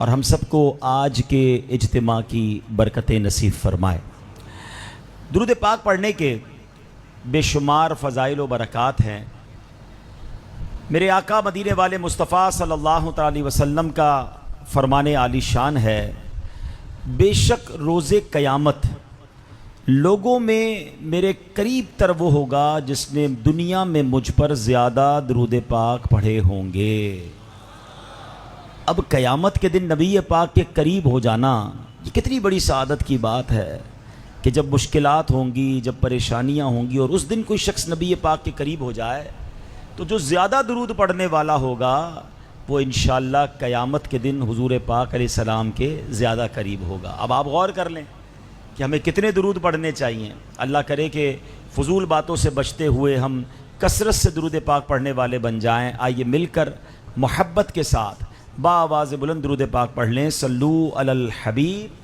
اور ہم سب کو آج کے اجتماع کی برکتیں نصیب فرمائے۔ درود پاک پڑھنے کے بے شمار فضائل و برکات ہیں۔ میرے آقا مدینے والے مصطفیٰ صلی اللہ تعالی علیہ وسلم کا فرمان عالی شان ہے، بے شک روز قیامت لوگوں میں میرے قریب تر وہ ہوگا جس نے دنیا میں مجھ پر زیادہ درود پاک پڑھے ہوں گے۔ اب قیامت کے دن نبی پاک کے قریب ہو جانا یہ کتنی بڑی سعادت کی بات ہے کہ جب مشکلات ہوں گی، جب پریشانیاں ہوں گی اور اس دن کوئی شخص نبی پاک کے قریب ہو جائے تو جو زیادہ درود پڑھنے والا ہوگا وہ انشاءاللہ قیامت کے دن حضور پاک علیہ السلام کے زیادہ قریب ہوگا۔ اب آپ غور کر لیں کہ ہمیں کتنے درود پڑھنے چاہیے۔ اللہ کرے کہ فضول باتوں سے بچتے ہوئے ہم کثرت سے درود پاک پڑھنے والے بن جائیں۔ آئیے مل کر محبت کے ساتھ با آواز بلند درود پاک پڑھ لیں۔ صلو علی الحبیب۔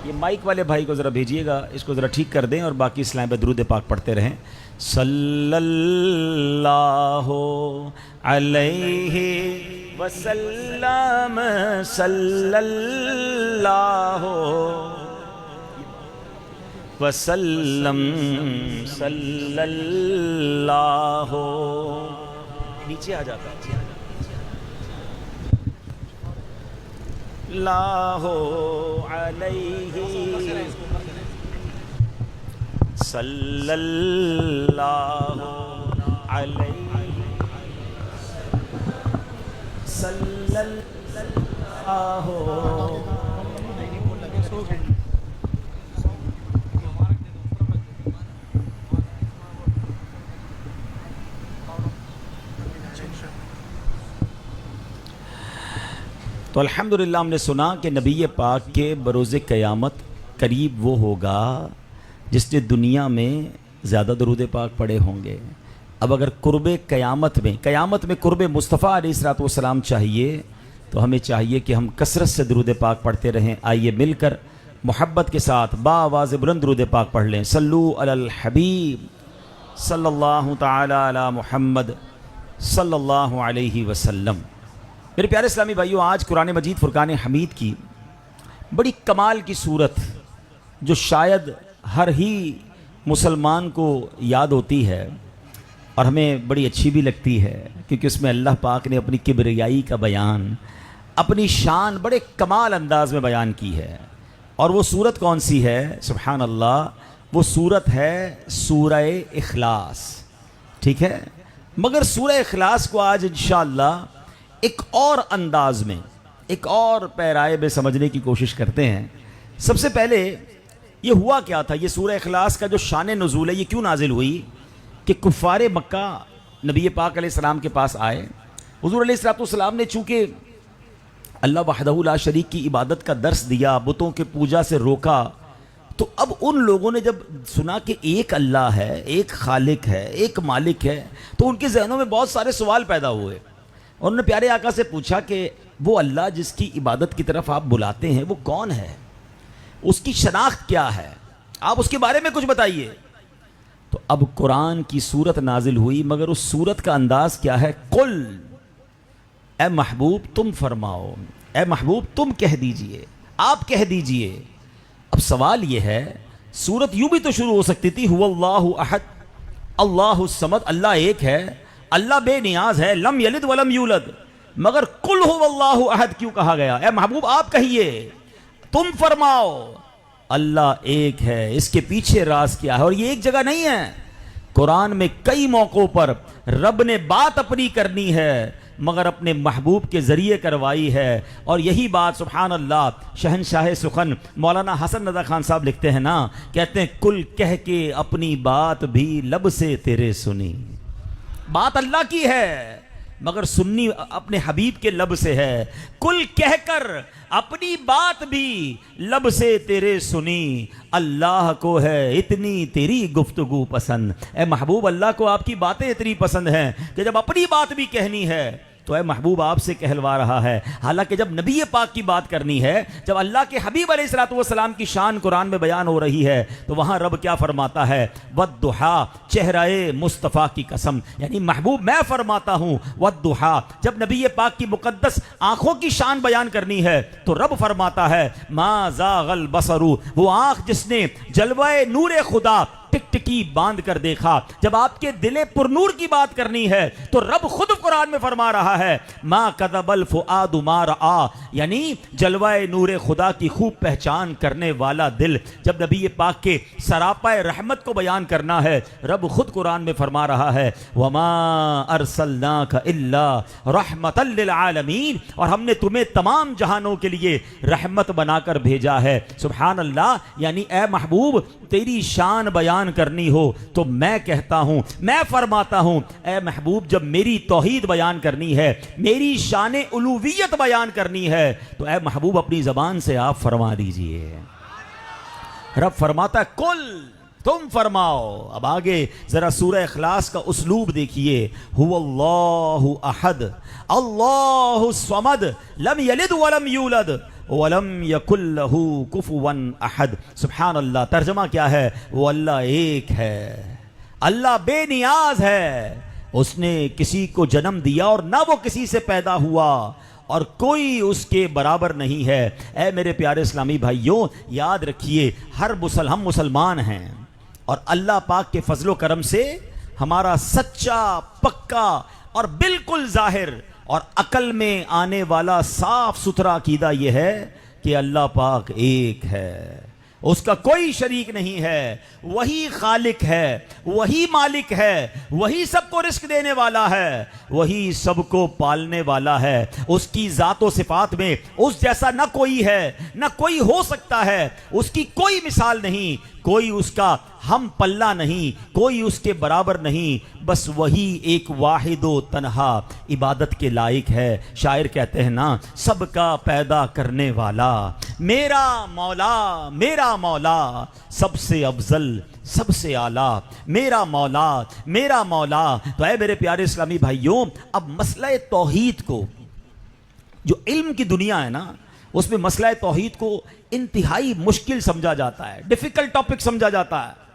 یہ مائک والے بھائی کو ذرا بھیجیے گا، اس کو ذرا ٹھیک کر دیں اور باقی اسلام پہ درود پاک پڑھتے رہیں۔ صلی اللہ علیہ وسلم، صلی اللہ وسلم، صلی اللہ۔ نیچے آ جاتا ہے اللہ علیہ صلی اللہ علیہ صلی اللہ۔ تو الحمدللہ ہم نے سنا کہ نبی پاک کے بروز قیامت قریب وہ ہوگا جس نے دنیا میں زیادہ درود پاک پڑھے ہوں گے۔ اب اگر قرب قیامت میں قرب مصطفیٰ علیہ الصلوۃ والسلام چاہیے تو ہمیں چاہیے کہ ہم کثرت سے درود پاک پڑھتے رہیں۔ آئیے مل کر محبت کے ساتھ با آواز بلند درود پاک پڑھ لیں۔ صلو علی الحبیب صلی اللہ تعالی علی محمد صلی اللہ علیہ وسلم۔ میرے پیارے اسلامی بھائیوں، آج قرآن مجید فرقان حمید کی بڑی کمال کی صورت جو شاید ہر ہی مسلمان کو یاد ہوتی ہے اور ہمیں بڑی اچھی بھی لگتی ہے، کیونکہ اس میں اللہ پاک نے اپنی کبریائی کا بیان، اپنی شان بڑے کمال انداز میں بیان کی ہے۔ اور وہ صورت کون سی ہے؟ سبحان اللہ، وہ صورت ہے سورہ اخلاص۔ ٹھیک ہے، مگر سورہ اخلاص کو آج انشاءاللہ ایک اور انداز میں، ایک اور پیرائے میں سمجھنے کی کوشش کرتے ہیں۔ سب سے پہلے یہ ہوا کیا تھا؟ یہ سورہ اخلاص کا جو شان نزول ہے یہ کیوں نازل ہوئی کہ کفار مکہ نبی پاک علیہ السلام کے پاس آئے۔ حضور علیہ السلام نے چونکہ اللہ وحدہ لا شریک کی عبادت کا درس دیا، بتوں کے پوجا سے روکا، تو اب ان لوگوں نے جب سنا کہ ایک اللہ ہے، ایک خالق ہے، ایک مالک ہے، تو ان کے ذہنوں میں بہت سارے سوال پیدا ہوئے۔ اور انہوں نے پیارے آقا سے پوچھا کہ وہ اللہ جس کی عبادت کی طرف آپ بلاتے ہیں وہ کون ہے؟ اس کی شناخت کیا ہے؟ آپ اس کے بارے میں کچھ بتائیے۔ تو اب قرآن کی صورت نازل ہوئی، مگر اس صورت کا انداز کیا ہے؟ قل، اے محبوب تم فرماؤ، اے محبوب تم کہہ دیجئے، آپ کہہ دیجئے۔ اب سوال یہ ہے، صورت یوں بھی تو شروع ہو سکتی تھی، هو اللہ احد اللہ الصمد، اللہ ایک ہے، اللہ بے نیاز ہے، لم یلد ولم یولد، مگر قل هو اللہ احد کیوں کہا گیا؟ اے محبوب آپ کہیے، تم فرماؤ اللہ ایک ہے، اس کے پیچھے راز کیا ہے؟ اور یہ ایک جگہ نہیں ہے، قرآن میں کئی موقعوں پر رب نے بات اپنی کرنی ہے مگر اپنے محبوب کے ذریعے کروائی ہے۔ اور یہی بات سبحان اللہ شہنشاہ سخن مولانا حسن رضا خان صاحب لکھتے ہیں نا، کہتے ہیں کل کہہ کے اپنی بات بھی لب سے تیرے سنی۔ بات اللہ کی ہے مگر سننی اپنے حبیب کے لب سے ہے۔ کل کہہ کر اپنی بات بھی لب سے تیرے سنی، اللہ کو ہے اتنی تیری گفتگو پسند۔ اے محبوب اللہ کو آپ کی باتیں اتنی پسند ہیں کہ جب اپنی بات بھی کہنی ہے تو اے محبوب آپ سے کہلوا رہا ہے. حالانکہ جب نبی پاک کی بات کرنی ہے، جب اللہ کے حبیب علیہ الصلوۃ والسلام کی شان قرآن میں بیان ہو رہی ہے، تو وہاں رب کیا فرماتا ہے؟ والضحیٰ، چہرہ مصطفیٰ کی قسم. یعنی محبوب میں فرماتا ہوں والضحیٰ. جب نبی پاک کی مقدس آنکھوں کی شان بیان کرنی ہے تو رب فرماتا ہے ما زاغ البصر، وہ آنکھ جس نے جلوہ نور خدا ٹکٹکی باندھ کر دیکھا. جب آپ کے دل پر نور کی بات کرنی ہے تو رب خود قرآن میں فرما رہا ہے ما کذب الفؤاد ما رآ، یعنی جلوہ نور خدا کی خوب پہچان کرنے والا دل. جب نبی پاک کے سراپا رحمت کو بیان کرنا ہے، رب خود قرآن میں فرما رہا ہے وما ارسلناک الا رحمتا للعالمین، اور ہم نے تمہیں تمام جہانوں کے لیے رحمت بنا کر بھیجا ہے. سبحان اللہ. یعنی اے محبوب تیری شان بیان کرنی ہو تو میں کہتا ہوں، میں فرماتا ہوں اے محبوب جب میری توحید بیان کرنی ہے، میری شان الوہیت بیان کرنی ہے، تو اے محبوب اپنی زبان سے آپ فرما دیجئے. رب فرماتا ہے کل، تم فرماؤ. اب آگے ذرا سورہ اخلاص کا اسلوب دیکھیے. هو اللہ احد اللہ الصمد لم یلد ولم یولد وَلَمْ يَكُنْ لَهُ كُفُوًا أَحَدٌ. سبحان اللہ. ترجمہ کیا ہے؟ وہ اللہ ایک ہے، اللہ بے نیاز ہے، اس نے کسی کو جنم دیا اور نہ وہ کسی سے پیدا ہوا اور کوئی اس کے برابر نہیں ہے. اے میرے پیارے اسلامی بھائیوں، یاد رکھیے ہم مسلمان ہیں، اور اللہ پاک کے فضل و کرم سے ہمارا سچا، پکا اور بالکل ظاہر اور عقل میں آنے والا صاف ستھرا عقیدہ یہ ہے کہ اللہ پاک ایک ہے، اس کا کوئی شریک نہیں ہے، وہی خالق ہے، وہی مالک ہے، وہی سب کو رزق دینے والا ہے، وہی سب کو پالنے والا ہے. اس کی ذات و صفات میں اس جیسا نہ کوئی ہے، نہ کوئی ہو سکتا ہے، اس کی کوئی مثال نہیں، کوئی اس کا ہم پلہ نہیں، کوئی اس کے برابر نہیں. بس وہی ایک واحد و تنہا عبادت کے لائق ہے. شاعر کہتے ہیں نا، سب کا پیدا کرنے والا میرا مولا، میرا مولا سب سے افضل، سب سے اعلیٰ، میرا مولا، میرا مولا. تو اے میرے پیارے اسلامی بھائیوں، اب مسئلہ توحید کو، جو علم کی دنیا ہے نا، اس میں مسئلہ توحید کو انتہائی مشکل سمجھا جاتا ہے، ڈیفیکلٹ ٹاپک سمجھا جاتا ہے.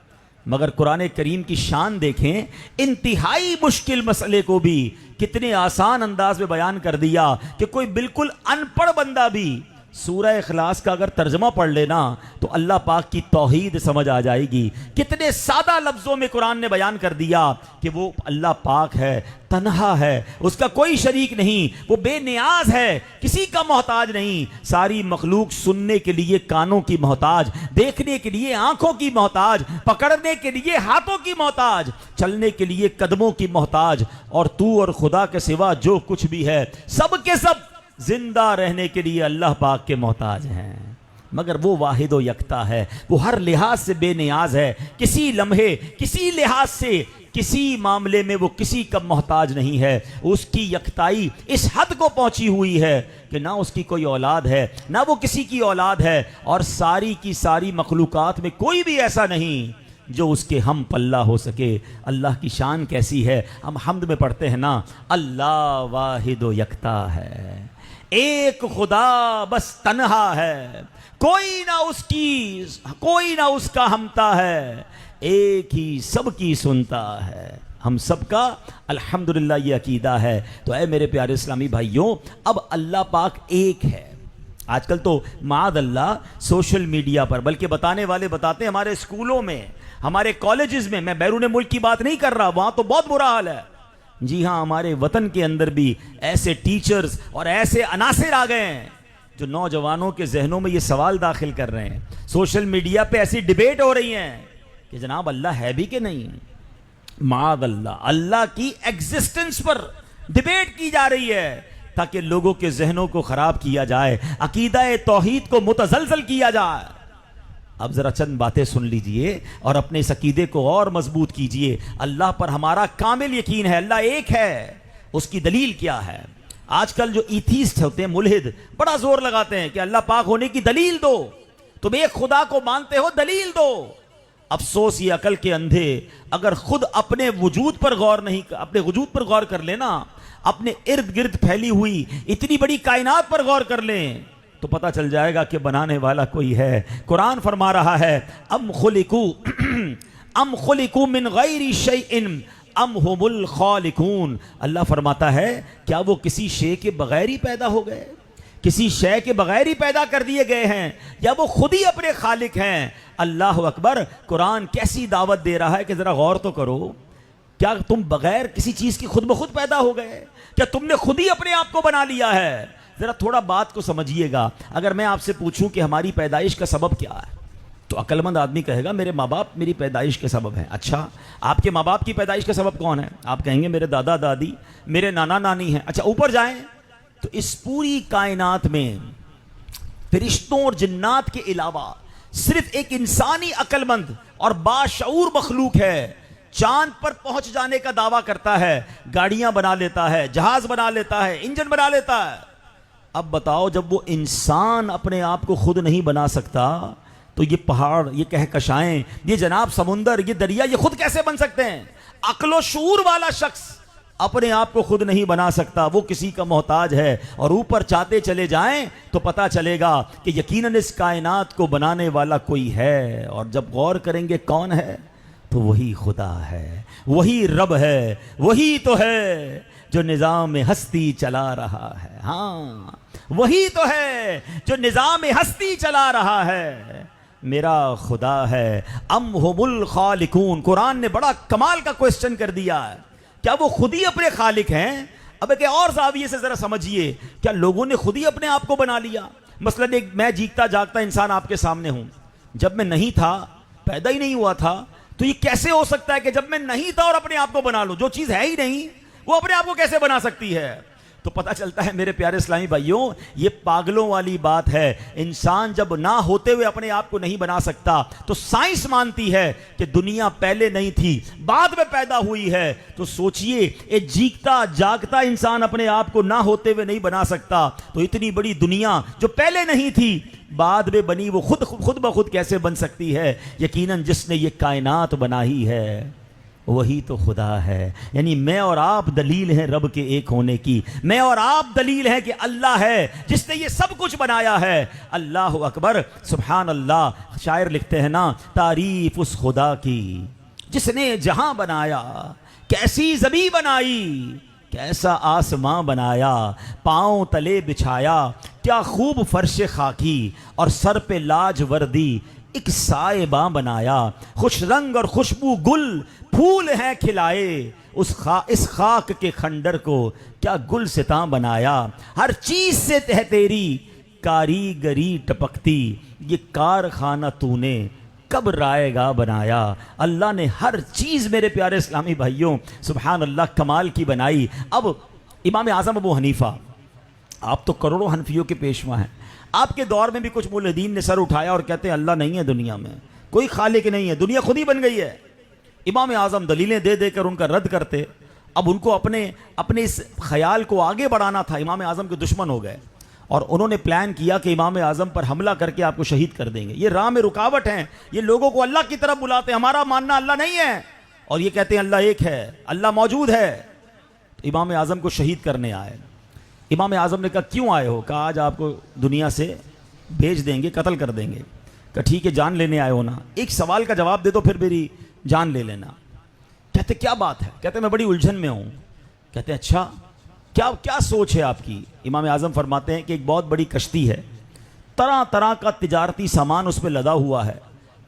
مگر قرآن کریم کی شان دیکھیں، انتہائی مشکل مسئلے کو بھی کتنے آسان انداز میں بیان کر دیا کہ کوئی بالکل ان پڑھ بندہ بھی سورہ اخلاص کا اگر ترجمہ پڑھ لینا تو اللہ پاک کی توحید سمجھ آ جائے گی. کتنے سادہ لفظوں میں قرآن نے بیان کر دیا کہ وہ اللہ پاک ہے، تنہا ہے، اس کا کوئی شریک نہیں، وہ بے نیاز ہے، کسی کا محتاج نہیں. ساری مخلوق سننے کے لیے کانوں کی محتاج، دیکھنے کے لیے آنکھوں کی محتاج، پکڑنے کے لیے ہاتھوں کی محتاج، چلنے کے لیے قدموں کی محتاج. اور تو اور خدا کے سوا جو کچھ بھی ہے، سب کے سب زندہ رہنے کے لیے اللہ پاک کے محتاج ہیں. مگر وہ واحد و یکتا ہے، وہ ہر لحاظ سے بے نیاز ہے. کسی لمحے، کسی لحاظ سے، کسی معاملے میں وہ کسی کا محتاج نہیں ہے. اس کی یکتائی اس حد کو پہنچی ہوئی ہے کہ نہ اس کی کوئی اولاد ہے، نہ وہ کسی کی اولاد ہے، اور ساری کی ساری مخلوقات میں کوئی بھی ایسا نہیں جو اس کے ہم پلہ ہو سکے. اللہ کی شان کیسی ہے. ہم حمد میں پڑھتے ہیں نا، اللہ واحد و یکتا ہے، ایک خدا بس تنہا ہے، کوئی نہ اس کا ہمتا ہے، ایک ہی سب کی سنتا ہے. ہم سب کا الحمدللہ یہ عقیدہ ہے. تو اے میرے پیارے اسلامی بھائیوں، اب اللہ پاک ایک ہے. آج کل تو معاذ اللہ سوشل میڈیا پر، بلکہ بتانے والے بتاتے ہیں ہمارے اسکولوں میں، ہمارے کالجز میں، میں بیرون ملک کی بات نہیں کر رہا، وہاں تو بہت برا حال ہے. جی ہاں، ہمارے وطن کے اندر بھی ایسے ٹیچرز اور ایسے عناصر آ گئے ہیں جو نوجوانوں کے ذہنوں میں یہ سوال داخل کر رہے ہیں. سوشل میڈیا پہ ایسی ڈیبیٹ ہو رہی ہیں کہ جناب اللہ ہے بھی کہ نہیں. معاذ اللہ، اللہ کی ایگزسٹنس پر ڈیبیٹ کی جا رہی ہے تاکہ لوگوں کے ذہنوں کو خراب کیا جائے، عقیدہ توحید کو متزلزل کیا جائے. اب ذرا چند باتیں سن لیجئے اور اپنے اس عقیدے کو اور مضبوط کیجئے. اللہ پر ہمارا کامل یقین ہے، اللہ ایک ہے. اس کی دلیل کیا ہے؟ آج کل جو ایتھیسٹ ہوتے ہیں، ملحد، بڑا زور لگاتے ہیں کہ اللہ پاک ہونے کی دلیل دو، تم ایک خدا کو مانتے ہو، دلیل دو. افسوس یہ عقل کے اندھے اگر خود اپنے وجود پر غور کر لینا، اپنے ارد گرد پھیلی ہوئی اتنی بڑی کائنات پر غور کر لیں تو پتہ چل جائے گا کہ بنانے والا کوئی ہے۔ قرآن فرما رہا ہے ام خلقوا من غیر شیء ام هم الخالقون، اللہ فرماتا ہے کیا وہ کسی شے کے بغیر ہی پیدا ہو گئے، کسی شے کے بغیر ہی پیدا کر دیے گئے ہیں، یا وہ خود ہی اپنے خالق ہیں؟ اللہ اکبر، قرآن کیسی دعوت دے رہا ہے کہ ذرا غور تو کرو، کیا تم بغیر کسی چیز کی خود بخود پیدا ہو گئے؟ کیا تم نے خود ہی اپنے آپ کو بنا لیا ہے؟ ذرا تھوڑا بات کو سمجھیے گا۔ اگر میں آپ سے پوچھوں کہ ہماری پیدائش کا سبب کیا ہے تو عقل مند آدمی کہے گا میرے ماں باپ میری پیدائش کے سبب ہیں۔ اچھا، آپ کے ماں باپ کی پیدائش کا سبب کون ہے؟ آپ کہیں گے میرے دادا دادی، میرے نانا نانی ہیں۔ اچھا، اوپر جائیں تو اس پوری کائنات میں فرشتوں اور جنات کے علاوہ صرف ایک انسانی عقل مند اور باشعور مخلوق ہے، چاند پر پہنچ جانے کا دعویٰ کرتا ہے، گاڑیاں بنا لیتا ہے، جہاز بنا لیتا ہے، انجن بنا لیتا ہے۔ اب بتاؤ، جب وہ انسان اپنے آپ کو خود نہیں بنا سکتا تو یہ پہاڑ، یہ کہکشائیں، یہ جناب سمندر، یہ دریا، یہ خود کیسے بن سکتے ہیں؟ عقل و شعور والا شخص اپنے آپ کو خود نہیں بنا سکتا، وہ کسی کا محتاج ہے۔ اور اوپر چاہتے چلے جائیں تو پتہ چلے گا کہ یقیناً اس کائنات کو بنانے والا کوئی ہے، اور جب غور کریں گے کون ہے تو وہی خدا ہے، وہی رب ہے، وہی تو ہے جو نظام ہستی چلا رہا ہے۔ ہاں، وہی تو ہے جو نظام ہستی چلا رہا ہے، میرا خدا ہے۔ ام ہم الخالقون، قرآن نے بڑا کمال کا کوسچن کر دیا ہے، کیا وہ خود ہی اپنے خالق ہیں؟ اب ایک اور زاویے سے ذرا سمجھیے، کیا لوگوں نے خود ہی اپنے آپ کو بنا لیا؟ مثلا ایک میں جیتا جاگتا انسان آپ کے سامنے ہوں، جب میں نہیں تھا، پیدا ہی نہیں ہوا تھا، تو یہ کیسے ہو سکتا ہے کہ جب میں نہیں تھا اور اپنے آپ کو بنا لوں؟ جو چیز ہے ہی نہیں وہ اپنے آپ کو کیسے بنا سکتی ہے؟ تو پتہ چلتا ہے میرے پیارے اسلامی بھائیوں، یہ پاگلوں والی بات ہے۔ انسان جب نہ ہوتے ہوئے اپنے آپ کو نہیں بنا سکتا تو سائنس مانتی ہے کہ دنیا پہلے نہیں تھی، بعد میں پیدا ہوئی ہے۔ تو سوچئے، ایک جیتا جاگتا انسان اپنے آپ کو نہ ہوتے ہوئے نہیں بنا سکتا، تو اتنی بڑی دنیا جو پہلے نہیں تھی بعد میں بنی، وہ خود بخود کیسے بن سکتی ہے؟ یقیناً جس نے یہ کائنات بنائی ہے وہی تو خدا ہے۔ یعنی میں اور آپ دلیل ہیں رب کے ایک ہونے کی، میں اور آپ دلیل ہیں کہ اللہ ہے جس نے یہ سب کچھ بنایا ہے۔ اللہ اکبر، سبحان اللہ۔ شاعر لکھتے ہیں نا، تعریف اس خدا کی جس نے جہاں بنایا، کیسی زمین بنائی، کیسا آسماں بنایا، پاؤں تلے بچھایا، کیا خوب فرش خاکی، اور سر پہ لاج وردی ایک سائباں بنایا، خوش رنگ اور خوشبو گل پھول ہیں کھلائے، اس خاک کے کھنڈر کو کیا گل ستاں بنایا، ہر چیز سے ہے تیری کاریگری ٹپکتی، یہ کارخانہ تو نے کب رائے گا بنایا۔ اللہ نے ہر چیز میرے پیارے اسلامی بھائیوں سبحان اللہ کمال کی بنائی۔ اب امام اعظم ابو حنیفہ، آپ تو کروڑوں حنفیوں کے پیشوا ہیں، آپ کے دور میں بھی کچھ ملحدین نے سر اٹھایا اور کہتے ہیں اللہ نہیں ہے دنیا میں، کوئی خالق نہیں ہے، دنیا خود ہی بن گئی ہے۔ امام اعظم دلیلیں دے دے کر ان کا رد کرتے۔ اب ان کو اپنے اس خیال کو آگے بڑھانا تھا، امام اعظم کے دشمن ہو گئے اور انہوں نے پلان کیا کہ امام اعظم پر حملہ کر کے آپ کو شہید کر دیں گے، یہ راہ میں رکاوٹ ہیں، یہ لوگوں کو اللہ کی طرف بلاتے ہیں، ہمارا ماننا اللہ نہیں ہے، اور یہ کہتے ہیں اللہ ایک ہے، اللہ موجود ہے۔ تو امام اعظم کو شہید کرنے آئے۔ امام اعظم نے کہا کیوں آئے ہو؟ کہا آج آپ کو دنیا سے بھیج دیں گے، قتل کر دیں گے۔ کہا ٹھیک ہے، جان لینے آئے ہو نا، ایک سوال کا جواب دے دو پھر میری جان لے لینا۔ کہتے کیا بات ہے؟ کہتے میں بڑی الجھن میں ہوں۔ کہتے اچھا، کیا سوچ ہے آپ کی؟ امام اعظم فرماتے ہیں کہ ایک بہت بڑی کشتی ہے، طرح طرح کا تجارتی سامان اس پہ لدا ہوا ہے،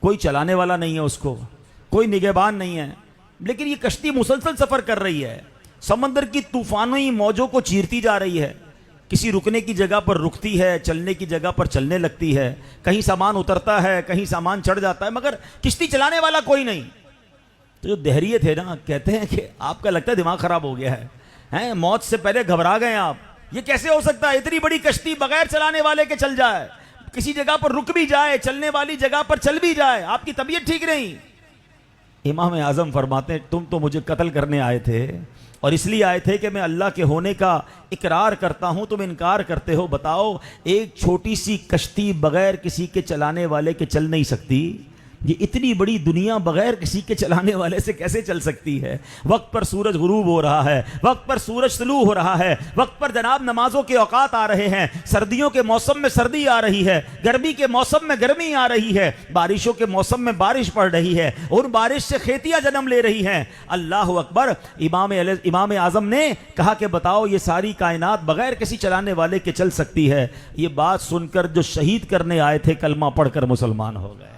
کوئی چلانے والا نہیں ہے، اس کو کوئی نگہبان نہیں ہے، لیکن یہ کشتی مسلسل سفر کر رہی ہے، سمندر کی طوفانی موجوں کو چیرتی جا رہی ہے، کسی رکنے کی جگہ پر رکتی ہے، چلنے کی جگہ پر چلنے لگتی ہے، کہیں سامان اترتا ہے، کہیں سامان چڑھ جاتا ہے، مگر کشتی چلانے والا کوئی نہیں۔ تو جو دہریے تھے نا، کہتے ہیں کہ آپ کا لگتا ہے دماغ خراب ہو گیا ہے، موت سے پہلے گھبرا گئے آپ، یہ کیسے ہو سکتا ہے اتنی بڑی کشتی بغیر چلانے والے کے چل جائے، کسی جگہ پر رک بھی جائے، چلنے والی جگہ پر چل بھی جائے، آپ کی طبیعت ٹھیک نہیں۔ امام اعظم فرماتے ہیں تم تو مجھے قتل کرنے آئے تھے، اور اس لیے آئے تھے کہ میں اللہ کے ہونے کا اقرار کرتا ہوں، تم انکار کرتے ہو۔ بتاؤ ایک چھوٹی سی کشتی بغیر کسی کے چلانے والے کے چل نہیں سکتی، یہ اتنی بڑی دنیا بغیر کسی کے چلانے والے سے کیسے چل سکتی ہے؟ وقت پر سورج غروب ہو رہا ہے، وقت پر سورج طلوع ہو رہا ہے، وقت پر جناب نمازوں کے اوقات آ رہے ہیں، سردیوں کے موسم میں سردی آ رہی ہے، گرمی کے موسم میں گرمی آ رہی ہے، بارشوں کے موسم میں بارش پڑ رہی ہے، اور بارش سے کھیتیاں جنم لے رہی ہیں۔ اللہ اکبر۔ امام اعظم نے کہا کہ بتاؤ یہ ساری کائنات بغیر کسی چلانے والے کے چل سکتی ہے؟ یہ بات سن کر جو شہید کرنے آئے تھے کلمہ پڑھ کر مسلمان ہو گئے۔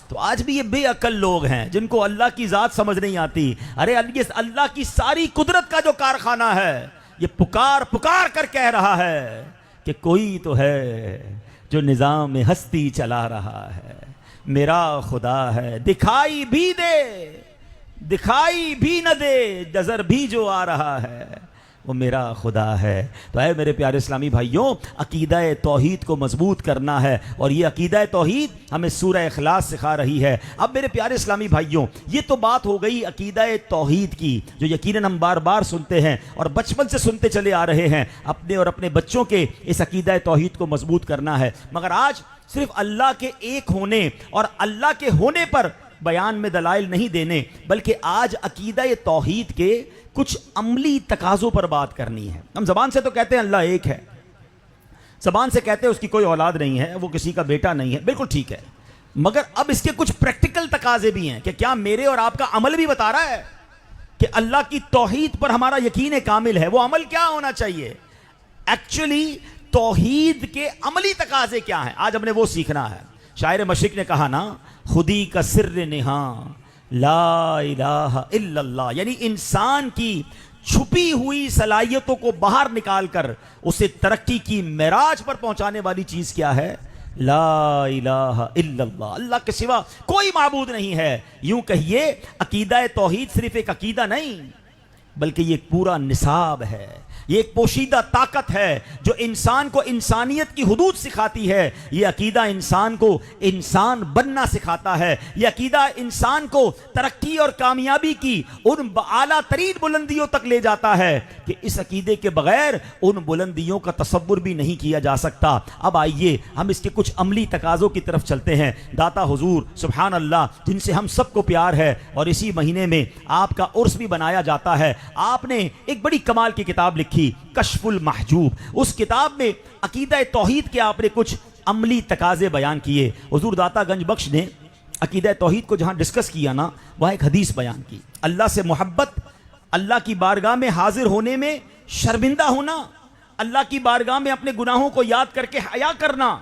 تو آج بھی یہ بے عقل لوگ ہیں جن کو اللہ کی ذات سمجھ نہیں آتی۔ ارے یہ اللہ کی ساری قدرت کا جو کارخانہ ہے، یہ پکار پکار کر کہہ رہا ہے کہ کوئی تو ہے جو نظام ہستی چلا رہا ہے، میرا خدا ہے، دکھائی بھی دے دکھائی بھی نہ دے، نظر بھی جو آ رہا ہے وہ میرا خدا ہے۔ تو اے میرے پیارے اسلامی بھائیوں، عقیدہ توحید کو مضبوط کرنا ہے، اور یہ عقیدہ توحید ہمیں سورہ اخلاص سکھا رہی ہے۔ اب میرے پیارے اسلامی بھائیوں، یہ تو بات ہو گئی عقیدہ توحید کی، جو یقیناً ہم بار بار سنتے ہیں اور بچپن سے سنتے چلے آ رہے ہیں۔ اپنے اور اپنے بچوں کے اس عقیدہ توحید کو مضبوط کرنا ہے، مگر آج صرف اللہ کے ایک ہونے اور اللہ کے ہونے پر بیان میں دلائل نہیں دینے، بلکہ آج عقیدہ توحید کے کچھ عملی تقاضوں پر بات کرنی ہے۔ ہم زبان سے تو کہتے ہیں اللہ ایک ہے، زبان سے کہتے ہیں اس کی کوئی اولاد نہیں ہے، وہ کسی کا بیٹا نہیں ہے، بالکل ٹھیک ہے، مگر اب اس کے کچھ پریکٹیکل تقاضے بھی ہیں کہ کیا میرے اور آپ کا عمل بھی بتا رہا ہے کہ اللہ کی توحید پر ہمارا یقین کامل ہے؟ وہ عمل کیا ہونا چاہیے؟ ایکچولی توحید کے عملی تقاضے کیا ہیں؟ آج ہم نے وہ سیکھنا ہے۔ شاعر مشرق نے کہا نا، خودی کا سر نہاں لا الہ الا اللہ، یعنی انسان کی چھپی ہوئی صلاحیتوں کو باہر نکال کر اسے ترقی کی معراج پر پہنچانے والی چیز کیا ہے؟ لا الہ الا اللہ، اللہ کے سوا کوئی معبود نہیں ہے۔ یوں کہیے عقیدہ توحید صرف ایک عقیدہ نہیں، بلکہ یہ ایک پورا نصاب ہے، یہ ایک پوشیدہ طاقت ہے جو انسان کو انسانیت کی حدود سکھاتی ہے۔ یہ عقیدہ انسان کو انسان بننا سکھاتا ہے، یہ عقیدہ انسان کو ترقی اور کامیابی کی ان اعلیٰ ترین بلندیوں تک لے جاتا ہے کہ اس عقیدے کے بغیر ان بلندیوں کا تصور بھی نہیں کیا جا سکتا۔ اب آئیے ہم اس کے کچھ عملی تقاضوں کی طرف چلتے ہیں۔ داتا حضور سبحان اللہ، جن سے ہم سب کو پیار ہے، اور اسی مہینے میں آپ کا عرس بھی بنایا جاتا ہے، آپ نے ایک بڑی کمال کی کتاب لکھی، کشف المحجوب۔ اس کتاب میں عقیدہ توحید کے آپ نے کچھ عملی تقاضے بیان کیے۔ حضور داتا گنج بخش نے عقیدہ توحید کو جہاں ڈسکس کیا نا، وہاں ایک حدیث بیان کی، اللہ سے محبت، اللہ کی بارگاہ میں حاضر ہونے میں شرمندہ ہونا، اللہ کی بارگاہ میں اپنے گناہوں کو یاد کر کے حیا کرنا،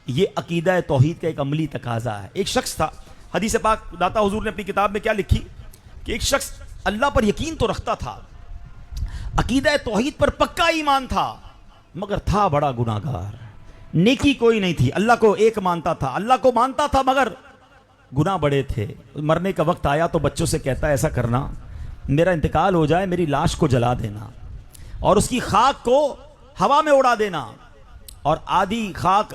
یہ عقیدہ توحید کا ایک عملی تقاضا ہے۔ ایک شخص تھا، حدیث پاک داتا حضور نے اپنی کتاب میں کیا لکھی کہ ایک شخص اللہ پر یقین تو رکھتا تھا، عقیدہ توحید پر پکا ایمان تھا، مگر تھا بڑا گناہگار، نیکی کوئی نہیں تھی، اللہ کو ایک مانتا تھا، اللہ کو مانتا تھا، مگر گناہ بڑے تھے۔ مرنے کا وقت آیا تو بچوں سے کہتا ہے ایسا کرنا، میرا انتقال ہو جائے، میری لاش کو جلا دینا اور اس کی خاک کو ہوا میں اڑا دینا، اور آدھی خاک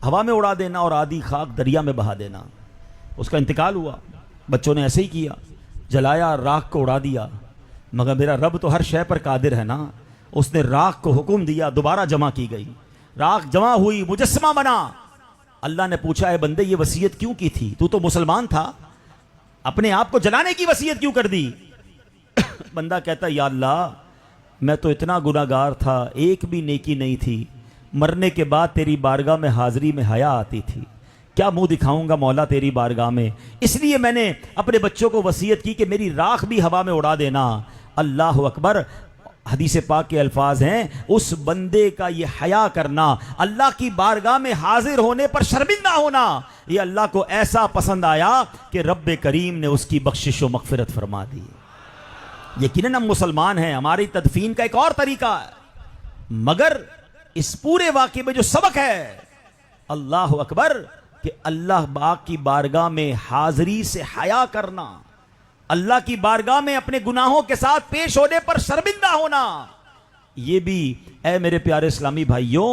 ہوا میں اڑا دینا اور آدھی خاک دریا میں بہا دینا۔ اس کا انتقال ہوا، بچوں نے ایسے ہی کیا، جلایا، راکھ کو اڑا دیا، مگر میرا رب تو ہر شے پر قادر ہے نا، اس نے راکھ کو حکم دیا، دوبارہ جمع کی گئی، راکھ جمع ہوئی، مجسمہ بنا۔ اللہ نے پوچھا، اے بندے یہ وصیت کیوں کی تھی؟ تو مسلمان تھا، اپنے آپ کو جلانے کی وصیت کیوں کر دی؟ بندہ کہتا یا اللہ، میں تو اتنا گناہگار تھا، ایک بھی نیکی نہیں تھی، مرنے کے بعد تیری بارگاہ میں حاضری میں حیا آتی تھی، کیا منہ دکھاؤں گا مولا تیری بارگاہ میں، اس لیے میں نے اپنے بچوں کو وصیت کی کہ میری راکھ بھی ہوا میں اڑا دینا۔ اللہ اکبر۔ حدیث پاک کے الفاظ ہیں، اس بندے کا یہ حیا کرنا، اللہ کی بارگاہ میں حاضر ہونے پر شرمندہ ہونا، یہ اللہ کو ایسا پسند آیا کہ رب کریم نے اس کی بخشش و مغفرت فرما دی۔ یقیناً ہم مسلمان ہیں، ہماری تدفین کا ایک اور طریقہ ہے، مگر اس پورے واقعے میں جو سبق ہے، اللہ اکبر، کہ اللہ پاک کی بارگاہ میں حاضری سے حیا کرنا، اللہ کی بارگاہ میں اپنے گناہوں کے ساتھ پیش ہونے پر شرمندہ ہونا، یہ بھی اے میرے پیارے اسلامی بھائیوں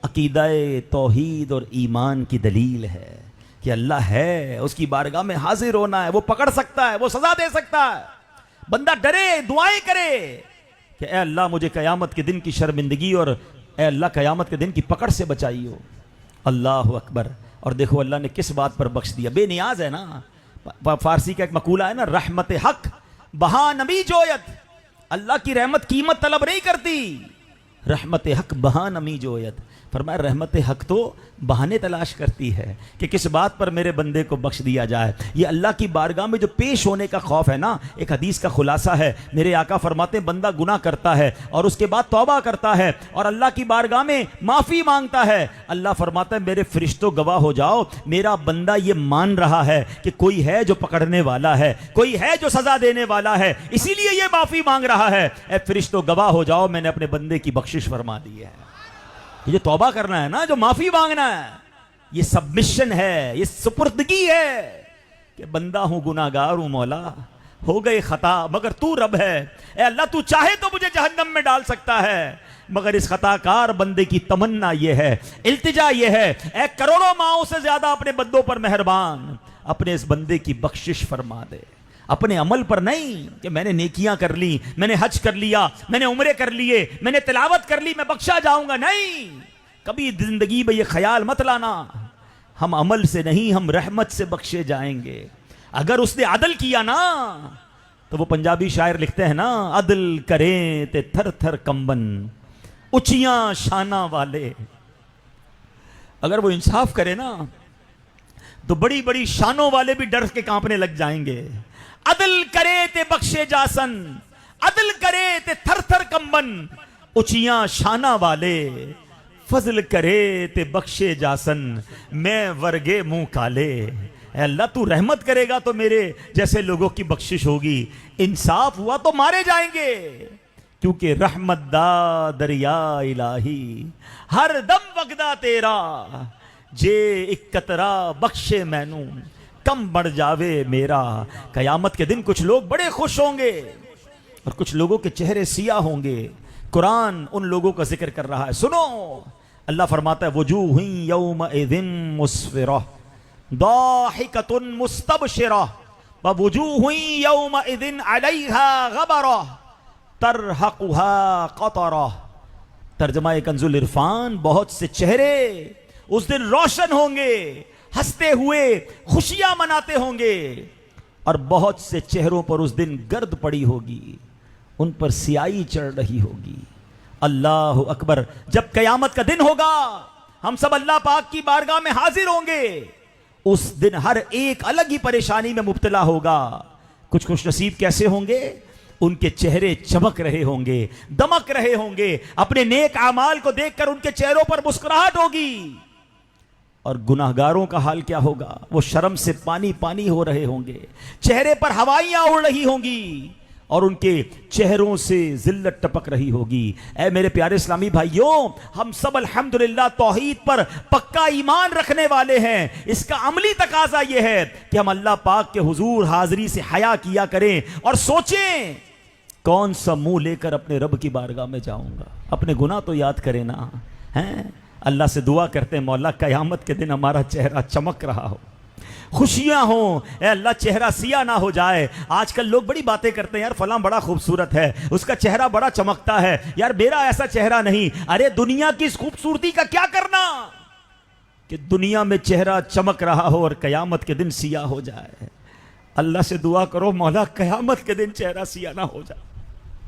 عقیدہ توحید اور ایمان کی دلیل ہے کہ اللہ ہے، اس کی بارگاہ میں حاضر ہونا ہے، وہ پکڑ سکتا ہے، وہ سزا دے سکتا ہے۔ بندہ ڈرے، دعائیں کرے کہ اے اللہ مجھے قیامت کے دن کی شرمندگی اور اے اللہ قیامت کے دن کی پکڑ سے بچائی ہو۔ اللہ اکبر. اور دیکھو اللہ نے کس بات پر بخش دیا. بے نیاز ہے نا. فارسی کا ایک مقولہ ہے نا, رحمت حق بہا نمی جویت. اللہ کی رحمت قیمت طلب نہیں کرتی. رحمت حق بہا نمی جویت. فرمایا رحمت حق تو بہانے تلاش کرتی ہے کہ کس بات پر میرے بندے کو بخش دیا جائے. یہ اللہ کی بارگاہ میں جو پیش ہونے کا خوف ہے نا, ایک حدیث کا خلاصہ ہے. میرے آقا فرماتے ہیں بندہ گناہ کرتا ہے اور اس کے بعد توبہ کرتا ہے اور اللہ کی بارگاہ میں معافی مانگتا ہے. اللہ فرماتا ہے میرے فرشتوں گواہ ہو جاؤ, میرا بندہ یہ مان رہا ہے کہ کوئی ہے جو پکڑنے والا ہے, کوئی ہے جو سزا دینے والا ہے, اسی لیے یہ معافی مانگ رہا ہے. اے فرشتوں گواہ ہو جاؤ, میں نے اپنے بندے کی بخشش فرما دی ہے. یہ جو توبہ کرنا ہے نا, جو معافی مانگنا ہے, یہ سبمشن ہے, یہ سپردگی ہے کہ بندہ ہوں, گناہگار ہوں, مولا ہو گئے خطا مگر تو رب ہے. اے اللہ تو چاہے تو مجھے جہنم میں ڈال سکتا ہے, مگر اس خطا کار بندے کی تمنا یہ ہے, التجا یہ ہے, اے کروڑوں ماؤں سے زیادہ اپنے بندوں پر مہربان, اپنے اس بندے کی بخشش فرما دے. اپنے عمل پر نہیں کہ میں نے نیکیاں کر لی, میں نے حج کر لیا, میں نے عمرے کر لیے, میں نے تلاوت کر لی, میں بخشا جاؤں گا. نہیں, کبھی زندگی میں یہ خیال مت لانا. ہم عمل سے نہیں, ہم رحمت سے بخشے جائیں گے. اگر اس نے عدل کیا نا, تو وہ پنجابی شاعر لکھتے ہیں نا, عدل کریں تے تھر تھر کمبن اچیاں شانہ والے. اگر وہ انصاف کرے نا تو بڑی بڑی شانوں والے بھی ڈر کے کانپنے لگ جائیں گے. عدل کرے تے بخشے جاسن, عدل کرے تے تھر تھر کمبن اچیاں شانہ والے, فضل کرے تے بخشے جاسن میں ورگے منہ کالے. اے اللہ تو رحمت کرے گا تو میرے جیسے لوگوں کی بخشش ہوگی, انصاف ہوا تو مارے جائیں گے, کیونکہ رحمت دا دریا الہی ہر دم وگدا تیرا, جے ایک قطرہ بخشے مینوں کم بڑھ جاوے میرا. قیامت کے دن کچھ لوگ بڑے خوش ہوں گے اور کچھ لوگوں کے چہرے سیاہ ہوں گے. قرآن ان لوگوں کا ذکر کر رہا ہے. سنو, اللہ فرماتا ہے وجوہ یومئذ مسفرہ ضاحکۃ مستبشرہ ووجوہ یومئذ علیہا غبرہ ترہقہا قطرہ. ترجمہ کنز العرفان, بہت سے چہرے اس دن روشن ہوں گے, ہنستے ہوئے خوشیاں مناتے ہوں گے, اور بہت سے چہروں پر اس دن گرد پڑی ہوگی, ان پر سیاہی چڑھ رہی ہوگی. اللہ اکبر. جب قیامت کا دن ہوگا, ہم سب اللہ پاک کی بارگاہ میں حاضر ہوں گے. اس دن ہر ایک الگ ہی پریشانی میں مبتلا ہوگا. کچھ خوش نصیب کیسے ہوں گے؟ ان کے چہرے چمک رہے ہوں گے, دمک رہے ہوں گے, اپنے نیک اعمال کو دیکھ کر ان کے چہروں پر مسکراہٹ ہوگی. اور گناہگاروں کا حال کیا ہوگا؟ وہ شرم سے پانی پانی ہو رہے ہوں گے, چہرے پر ہوائیاں اڑ رہی ہوں گی اور ان کے چہروں سے ذلت ٹپک رہی ہوگی. اے میرے پیارے اسلامی بھائیوں, ہم سب الحمدللہ توحید پر پکا ایمان رکھنے والے ہیں. اس کا عملی تقاضا یہ ہے کہ ہم اللہ پاک کے حضور حاضری سے حیا کیا کریں اور سوچیں کون سا منہ لے کر اپنے رب کی بارگاہ میں جاؤں گا. اپنے گناہ تو یاد کریں نا. ہیں اللہ سے دعا کرتے ہیں مولا قیامت کے دن ہمارا چہرہ چمک رہا ہو, خوشیاں ہوں. اے اللہ چہرہ سیاہ نہ ہو جائے. آج کل لوگ بڑی باتیں کرتے ہیں, یار فلاں بڑا خوبصورت ہے, اس کا چہرہ بڑا چمکتا ہے, یار میرا ایسا چہرہ نہیں. ارے دنیا کی اس خوبصورتی کا کیا کرنا کہ دنیا میں چہرہ چمک رہا ہو اور قیامت کے دن سیاہ ہو جائے. اللہ سے دعا کرو مولا قیامت کے دن چہرہ سیاہ نہ ہو جائے.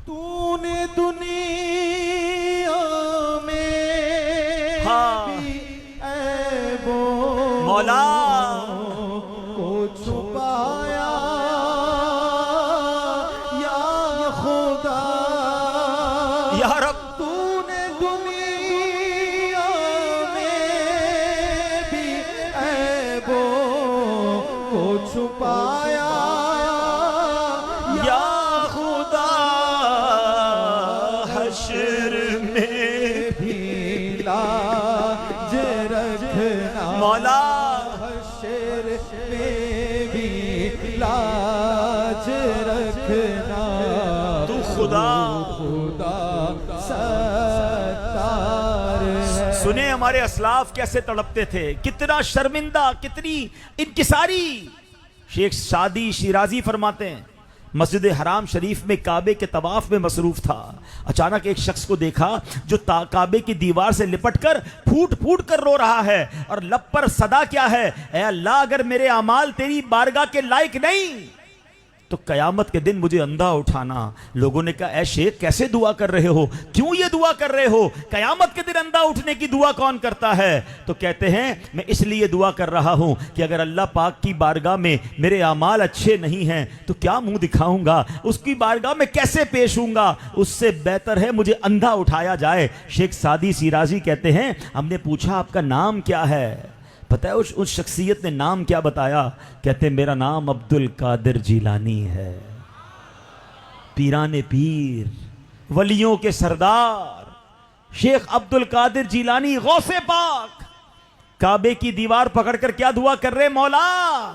تو نے دنیا میں مولا کو چھپایا یا خدا, یا رب تو نے دنیا میں بھی عیبوں کو چھپایا یا خدا, حشر میں بھی لاج رکھنا مولا, حشر میں بھی لاج رکھنا. تو خدا ستار ہے. سنیں ہمارے اسلاف کیسے تڑپتے تھے, کتنا شرمندہ, کتنی انکساری. شیخ سعدی شیرازی فرماتے ہیں مسجد حرام شریف میں کعبے کے طواف میں مصروف تھا. اچانک ایک شخص کو دیکھا جو کعبے کی دیوار سے لپٹ کر پھوٹ پھوٹ کر رو رہا ہے اور لب پر صدا کیا ہے, اے اللہ اگر میرے اعمال تیری بارگاہ کے لائق نہیں تو قیامت کے دن مجھے اندھا اٹھانا. لوگوں نے کہا اے شیخ کیسے دعا کر رہے ہو, کیوں یہ دعا کر رہے ہو, قیامت کے دن اندھا اٹھنے کی دعا کون کرتا ہے؟ تو کہتے ہیں میں اس لیے دعا کر رہا ہوں کہ اگر اللہ پاک کی بارگاہ میں میرے اعمال اچھے نہیں ہیں تو کیا منہ دکھاؤں گا, اس کی بارگاہ میں کیسے پیش ہوں گا, اس سے بہتر ہے مجھے اندھا اٹھایا جائے. شیخ سعدی شیرازی کہتے ہیں ہم نے پوچھا آپ کا نام کیا ہے؟ پتہ ہے اس شخصیت نے نام کیا بتایا؟ کہتے ہیں میرا نام عبد القادر جیلانی ہے. پیران پیر, ولیوں کے سردار شیخ عبد القادر جیلانی غوث پاک کعبے کی دیوار پکڑ کر کیا دعا کر رہے, مولا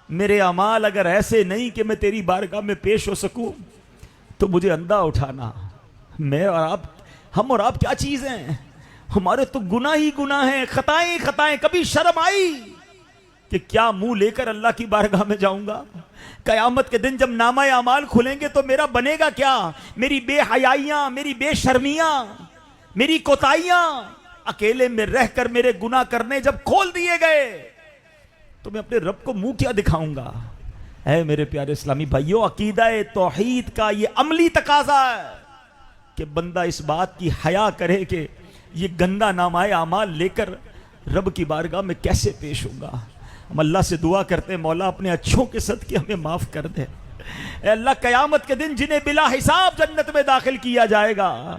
میرے اعمال اگر ایسے نہیں کہ میں تیری بارگاہ میں پیش ہو سکوں تو مجھے اندھا اٹھانا. میں اور آپ, ہم اور آپ کیا چیز ہیں, ہمارے تو گناہ ہی گناہ ہیں, خطائیں خطائیں. کبھی شرم آئی کہ کیا منہ لے کر اللہ کی بارگاہ میں جاؤں گا؟ قیامت کے دن جب نامہ اعمال کھلیں گے تو میرا بنے گا کیا؟ میری بے حیائیاں, میری بے شرمیاں, میری کوتاہیاں, اکیلے میں رہ کر میرے گناہ کرنے جب کھول دیے گئے تو میں اپنے رب کو منہ کیا دکھاؤں گا؟ اے میرے پیارے اسلامی بھائیوں, عقیدہ توحید کا یہ عملی تقاضا ہے کہ بندہ اس بات کی حیا کرے کہ یہ گندا نامہ اعمال لے کر رب کی بارگاہ میں کیسے پیش ہوں گا. ہم اللہ سے دعا کرتے ہیں مولا اپنے اچھوں کے صدقے ہمیں معاف کر دے. اے اللہ قیامت کے دن جنہیں بلا حساب جنت میں داخل کیا جائے گا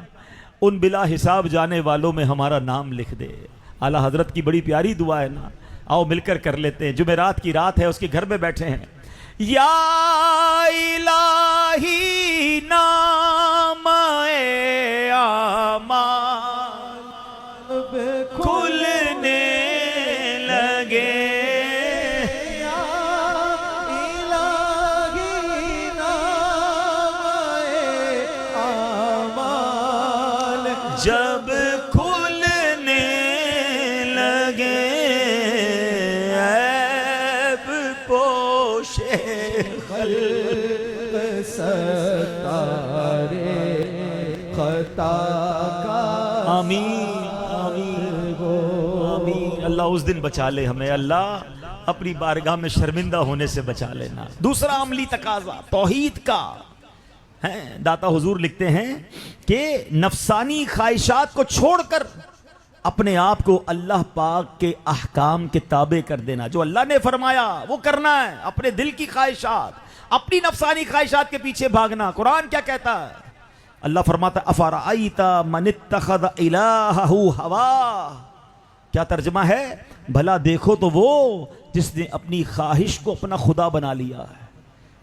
ان بلا حساب جانے والوں میں ہمارا نام لکھ دے. اعلیٰ حضرت کی بڑی پیاری دعا ہے نا, آؤ مل کر کر لیتے ہیں. جمعرات کی رات ہے, اس کے گھر میں بیٹھے ہیں. یا الہی نام اعمال کھلنے لگے, یا الہی نام اعمال جب کھلنے لگے عیب پوشے خلق ستارے خطا کا آمین آمین آمین. اللہ اس دن بچا لے ہمیں, اللہ اپنی بارگاہ میں شرمندہ ہونے سے بچا لینا. دوسرا عملی تقاضا توحید کا ہے. داتا حضور لکھتے ہیں کہ نفسانی خواہشات کو چھوڑ کر اپنے آپ کو اللہ پاک کے احکام کے تابع کر دینا. جو اللہ نے فرمایا وہ کرنا ہے, اپنے دل کی خواہشات, اپنی نفسانی خواہشات کے پیچھے بھاگنا. قرآن کیا کہتا ہے؟ اللہ فرماتا افرأیت من اتخذ الہہ ہواہ. کیا ترجمہ ہے؟ بھلا دیکھو تو وہ جس نے اپنی خواہش کو اپنا خدا بنا لیا ہے.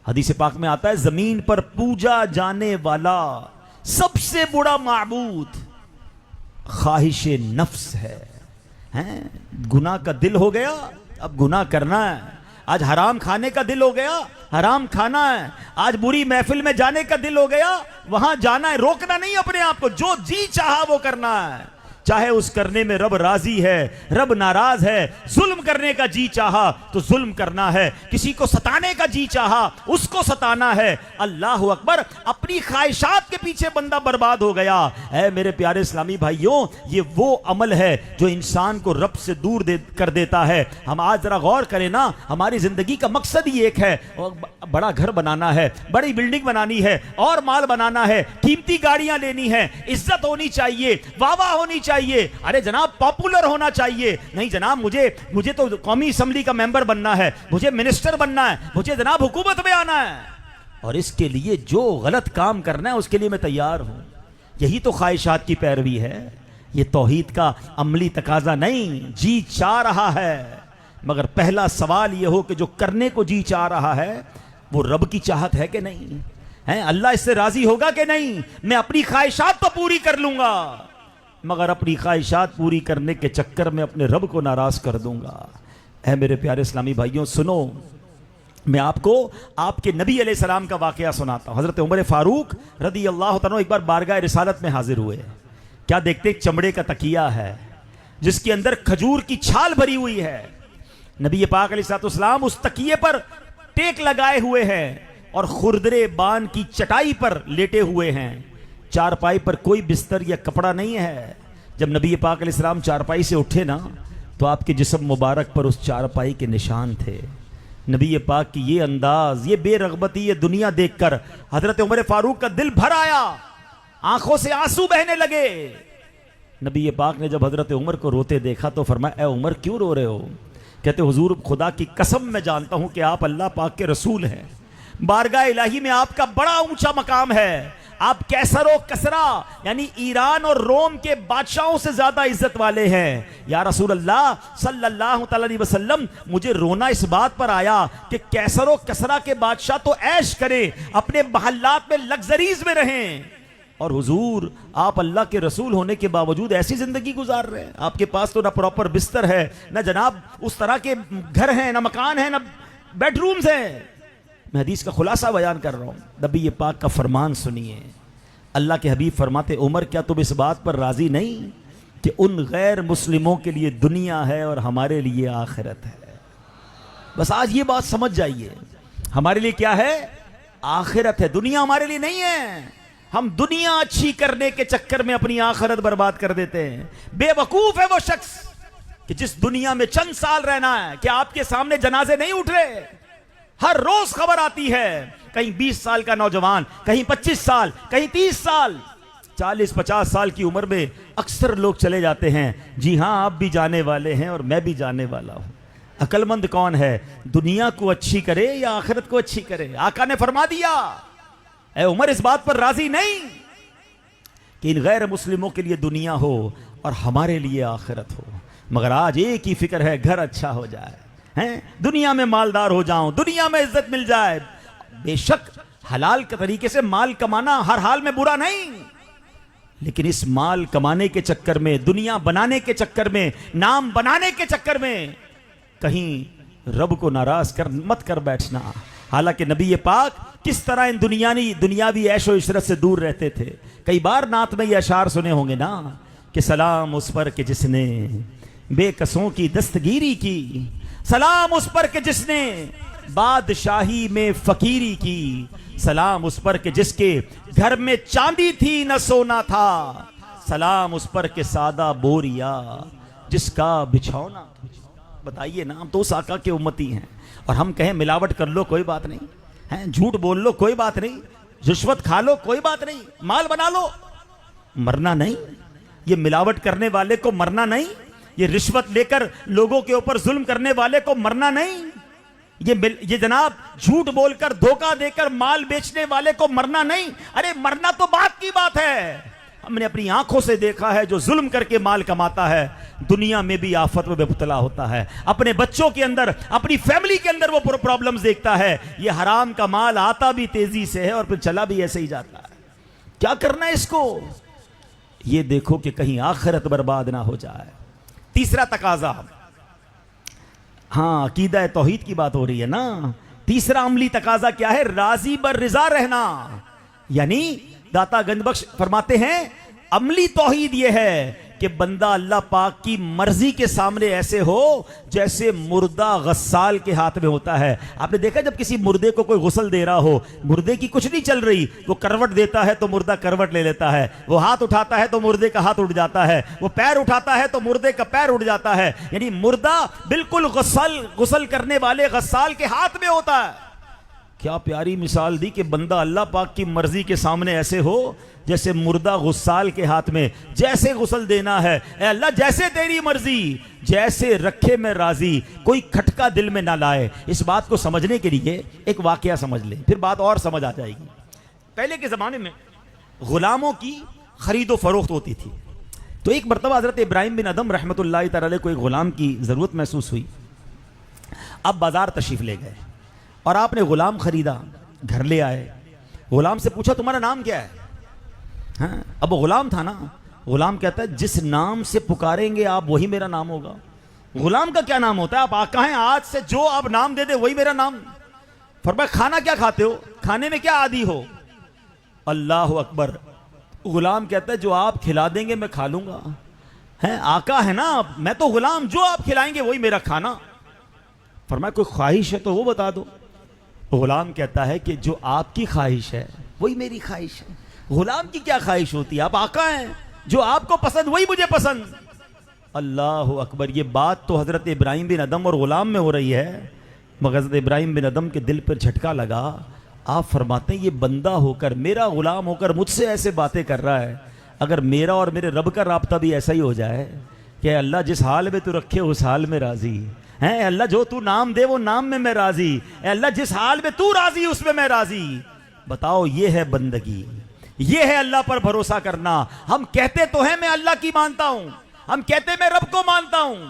حدیث پاک میں آتا ہے زمین پر پوجا جانے والا سب سے بڑا معبود خواہش نفس ہے. گناہ کا دل ہو گیا, اب گناہ کرنا ہے. آج حرام کھانے کا دل ہو گیا, حرام کھانا ہے. آج بری محفل میں جانے کا دل ہو گیا, وہاں جانا ہے. روکنا نہیں اپنے آپ کو, جو جی چاہا وہ کرنا ہے. چاہے اس کرنے میں رب راضی ہے, رب ناراض ہے. ظلم کرنے کا جی چاہا تو ظلم کرنا ہے, کسی کو ستانے کا جی چاہا اس کو ستانا ہے. اللہ اکبر. اپنی خواہشات کے پیچھے بندہ برباد ہو گیا. اے میرے پیارے اسلامی بھائیوں, یہ وہ عمل ہے جو انسان کو رب سے دور کر دیتا ہے. ہم آج ذرا غور کریں نا, ہماری زندگی کا مقصد ہی ایک ہے, بڑا گھر بنانا ہے, بڑی بلڈنگ بنانی ہے, اور مال بنانا ہے, قیمتی گاڑیاں لینی ہے, عزت ہونی چاہیے, واہ واہ ہونی چاہیے. ارے جناب پاپولر ہونا چاہیے. نہیں جناب مجھے تو قومی اسمبلی کا ممبر بننا ہے, مجھے منسٹر بننا ہے, مجھے جناب حکومت میں آنا ہے, اور اس کے لیے جو غلط کام کرنا ہے اس کے لیے میں تیار ہوں. یہی تو خواہشات کی پیروی ہے. یہ توحید کا عملی تقاضا نہیں. جی چاہ رہا ہے, مگر پہلا سوال یہ ہو کہ جو کرنے کو جی چاہ رہا ہے وہ رب کی چاہت ہے کہ نہیں ہے. اللہ اس سے راضی ہوگا کہ نہیں. میں اپنی خواہشات تو پوری کر لوں گا, مگر اپنی خواہشات پوری کرنے کے چکر میں اپنے رب کو ناراض کر دوں گا. اے میرے پیارے اسلامی بھائیوں سنو, میں آپ کو آپ کے نبی علیہ السلام کا واقعہ سناتا ہوں. حضرت عمر فاروق رضی اللہ تعالیٰ ایک بار بارگاہ رسالت میں حاضر ہوئے. کیا دیکھتے, ایک چمڑے کا تکیہ ہے جس کے اندر کھجور کی چھال بھری ہوئی ہے. نبی پاک علیہ السلام اس تکیے پر ٹیک لگائے ہوئے ہیں اور خردرے بان کی چٹائی پر لیٹے ہوئے ہیں، چارپائی پر کوئی بستر یا کپڑا نہیں ہے۔ جب نبی پاک علیہ السلام چارپائی سے اٹھے نا تو آپ کے جسم مبارک پر اس چارپائی کے نشان تھے۔ نبی پاک کی یہ انداز، یہ بے رغبتی، یہ دنیا دیکھ کر حضرت عمر فاروق کا دل بھر آیا، آنکھوں سے آنسو بہنے لگے۔ نبی پاک نے جب حضرت عمر کو روتے دیکھا تو فرمایا اے عمر کیوں رو رہے ہو؟ کہتے حضور خدا کی قسم میں جانتا ہوں کہ آپ اللہ پاک کے رسول ہیں، بارگاہ الہی میں آپ کا بڑا اونچا مقام ہے، آپ کیسر و کسرا یعنی ایران اور روم کے بادشاہوں سے زیادہ عزت والے ہیں۔ یا رسول اللہ صلی اللہ علیہ وسلم، مجھے رونا اس بات پر آیا کہ کیسر و کسرا کے بادشاہ تو عیش کریں، اپنے محلات میں لگزریز میں رہیں، اور حضور آپ اللہ کے رسول ہونے کے باوجود ایسی زندگی گزار رہے ہیں۔ آپ کے پاس تو نہ پراپر بستر ہے، نہ جناب اس طرح کے گھر ہیں، نہ مکان ہیں، نہ بیڈ رومز ہیں۔ میں حدیث کا خلاصہ بیان کر رہا ہوں، نبی پاک کا فرمان سنیے۔ اللہ کے حبیب فرماتے عمر کیا تم اس بات پر راضی نہیں کہ ان غیر مسلموں کے لیے دنیا ہے اور ہمارے لیے آخرت ہے؟ بس آج یہ بات سمجھ جائیے، ہمارے لیے کیا ہے؟ آخرت ہے، دنیا ہمارے لیے نہیں ہے۔ ہم دنیا اچھی کرنے کے چکر میں اپنی آخرت برباد کر دیتے ہیں۔ بے وقوف ہے وہ شخص کہ جس دنیا میں چند سال رہنا ہے، کہ آپ کے سامنے جنازے نہیں اٹھ رہے، ہر روز خبر آتی ہے، کہیں 20 سال کا نوجوان، کہیں 25 سال، کہیں 30 سال، 40-50 سال کی عمر میں اکثر لوگ چلے جاتے ہیں۔ جی ہاں آپ بھی جانے والے ہیں اور میں بھی جانے والا ہوں۔ عقل مند کون ہے؟ دنیا کو اچھی کرے یا آخرت کو اچھی کرے؟ آقا نے فرما دیا اے عمر اس بات پر راضی نہیں کہ ان غیر مسلموں کے لیے دنیا ہو اور ہمارے لیے آخرت ہو، مگر آج ایک ہی فکر ہے، گھر اچھا ہو جائے، ہیں دنیا میں مالدار ہو جاؤں، دنیا میں عزت مل جائے۔ بے شک حلال کے طریقے سے مال کمانا ہر حال میں برا نہیں، لیکن اس مال کمانے کے چکر میں، دنیا بنانے کے چکر میں، نام بنانے کے چکر میں کہیں رب کو ناراض مت کر بیٹھنا۔ حالانکہ نبی پاک کس طرح ان دنیاوی عیش و عشرت سے دور رہتے تھے۔ کئی بار نعت میں یہ اشعار سنے ہوں گے نا کہ سلام اس پر کہ جس نے بے کسوں کی دستگیری کی، سلام اس پر کہ جس نے بادشاہی میں فقیری کی، سلام اس پر کہ جس کے گھر میں چاندی تھی نہ سونا تھا، سلام اس پر کہ سادہ بوریا جس کا بچھونا۔ بتائیے نا، ہم تو اس آقا کے امتی ہیں اور ہم کہیں ملاوٹ کر لو کوئی بات نہیں، ہیں جھوٹ بول لو کوئی بات نہیں، رشوت کھا لو کوئی بات نہیں، مال بنا لو، مرنا نہیں۔ یہ ملاوٹ کرنے والے کو مرنا نہیں، یہ رشوت لے کر لوگوں کے اوپر ظلم کرنے والے کو مرنا نہیں، یہ جناب جھوٹ بول کر دھوکہ دے کر مال بیچنے والے کو مرنا نہیں۔ ارے مرنا تو بات کی بات ہے، ہم نے اپنی آنکھوں سے دیکھا ہے جو ظلم کر کے مال کماتا ہے دنیا میں بھی آفت میں مبتلا ہوتا ہے، اپنے بچوں کے اندر، اپنی فیملی کے اندر وہ پرابلمز دیکھتا ہے۔ یہ حرام کا مال آتا بھی تیزی سے ہے اور پھر چلا بھی ایسے ہی جاتا ہے۔ کیا کرنا ہے اس کو؟ یہ دیکھو کہ کہیں آخرت برباد نہ ہو جائے۔ تیسرا تقاضا، ہاں عقیدہ توحید کی بات ہو رہی ہے نا، تیسرا عملی تقاضا کیا ہے؟ راضی بر رضا رہنا۔ یعنی داتا گنج بخش فرماتے ہیں عملی توحید یہ ہے کہ بندہ اللہ پاک کی مرضی کے سامنے ایسے ہو جیسے مردہ غسال کے ہاتھ میں ہوتا ہے۔ آپ نے دیکھا جب کسی مردے کو کوئی غسل دے رہا ہو، مردے کی کچھ نہیں چل رہی، وہ کروٹ دیتا ہے تو مردہ کروٹ لے لیتا ہے، وہ ہاتھ اٹھاتا ہے تو مردے کا ہاتھ اٹھ جاتا ہے، وہ پیر اٹھاتا ہے تو مردے کا پیر اٹھ جاتا ہے، یعنی مردہ بالکل غسل کرنے والے غسال کے ہاتھ میں ہوتا ہے۔ کیا پیاری مثال دی کہ بندہ اللہ پاک کی مرضی کے سامنے ایسے ہو جیسے مردہ غسال کے ہاتھ میں، جیسے غسل دینا ہے اے اللہ جیسے تیری مرضی، جیسے رکھے میں راضی، کوئی کھٹکا دل میں نہ لائے۔ اس بات کو سمجھنے کے لیے ایک واقعہ سمجھ لیں، پھر بات اور سمجھ آ جائے گی۔ پہلے کے زمانے میں غلاموں کی خرید و فروخت ہوتی تھی، تو ایک مرتبہ حضرت ابراہیم بن ادم رحمۃ اللہ تعالی علیہ کو ایک غلام کی ضرورت محسوس ہوئی۔ اب بازار تشریف لے گئے اور آپ نے غلام خریدا، گھر لے آئے، غلام سے پوچھا تمہارا نام کیا ہے؟ ہاں اب وہ غلام تھا نا، غلام کہتا ہے جس نام سے پکاریں گے آپ وہی میرا نام ہوگا۔ غلام کا کیا نام ہوتا ہے؟ آپ آقا ہیں، آج سے جو آپ نام دے دیں وہی میرا نام۔ فرمایا کھانا کیا کھاتے ہو؟ کھانے میں کیا عادی ہو؟ اللہ اکبر۔ غلام کہتا ہے جو آپ کھلا دیں گے میں کھا لوں گا۔ ہیں آقا ہے نا، میں تو غلام، جو آپ کھلائیں گے وہی میرا کھانا۔ فرمایا کوئی خواہش ہے تو وہ بتا دو۔ غلام کہتا ہے کہ جو آپ کی خواہش ہے وہی میری خواہش ہے. غلام کی کیا خواہش ہوتی ہے؟ آپ آقا ہیں، جو آپ کو پسند وہی مجھے پسند. اللہ اکبر. یہ بات تو حضرت ابراہیم بن ادم اور غلام میں ہو رہی ہے، مگر حضرت ابراہیم بن ادم کے دل پر جھٹکا لگا. آپ فرماتے ہیں یہ بندہ ہو کر، میرا غلام ہو کر مجھ سے ایسے باتیں کر رہا ہے. اگر میرا اور میرے رب کا رابطہ بھی ایسا ہی ہو جائے کہ اللہ جس حال میں تو رکھے اس حال میں راضی ہے، اللہ جو تو نام دے وہ نام میں راضی، اے اللہ جس حال میں تو راضی اس میں میں راضی. بتاؤ یہ ہے بندگی، یہ ہے اللہ پر بھروسہ کرنا. ہم کہتے تو ہیں میں اللہ کی مانتا ہوں، ہم کہتے میں رب کو مانتا ہوں،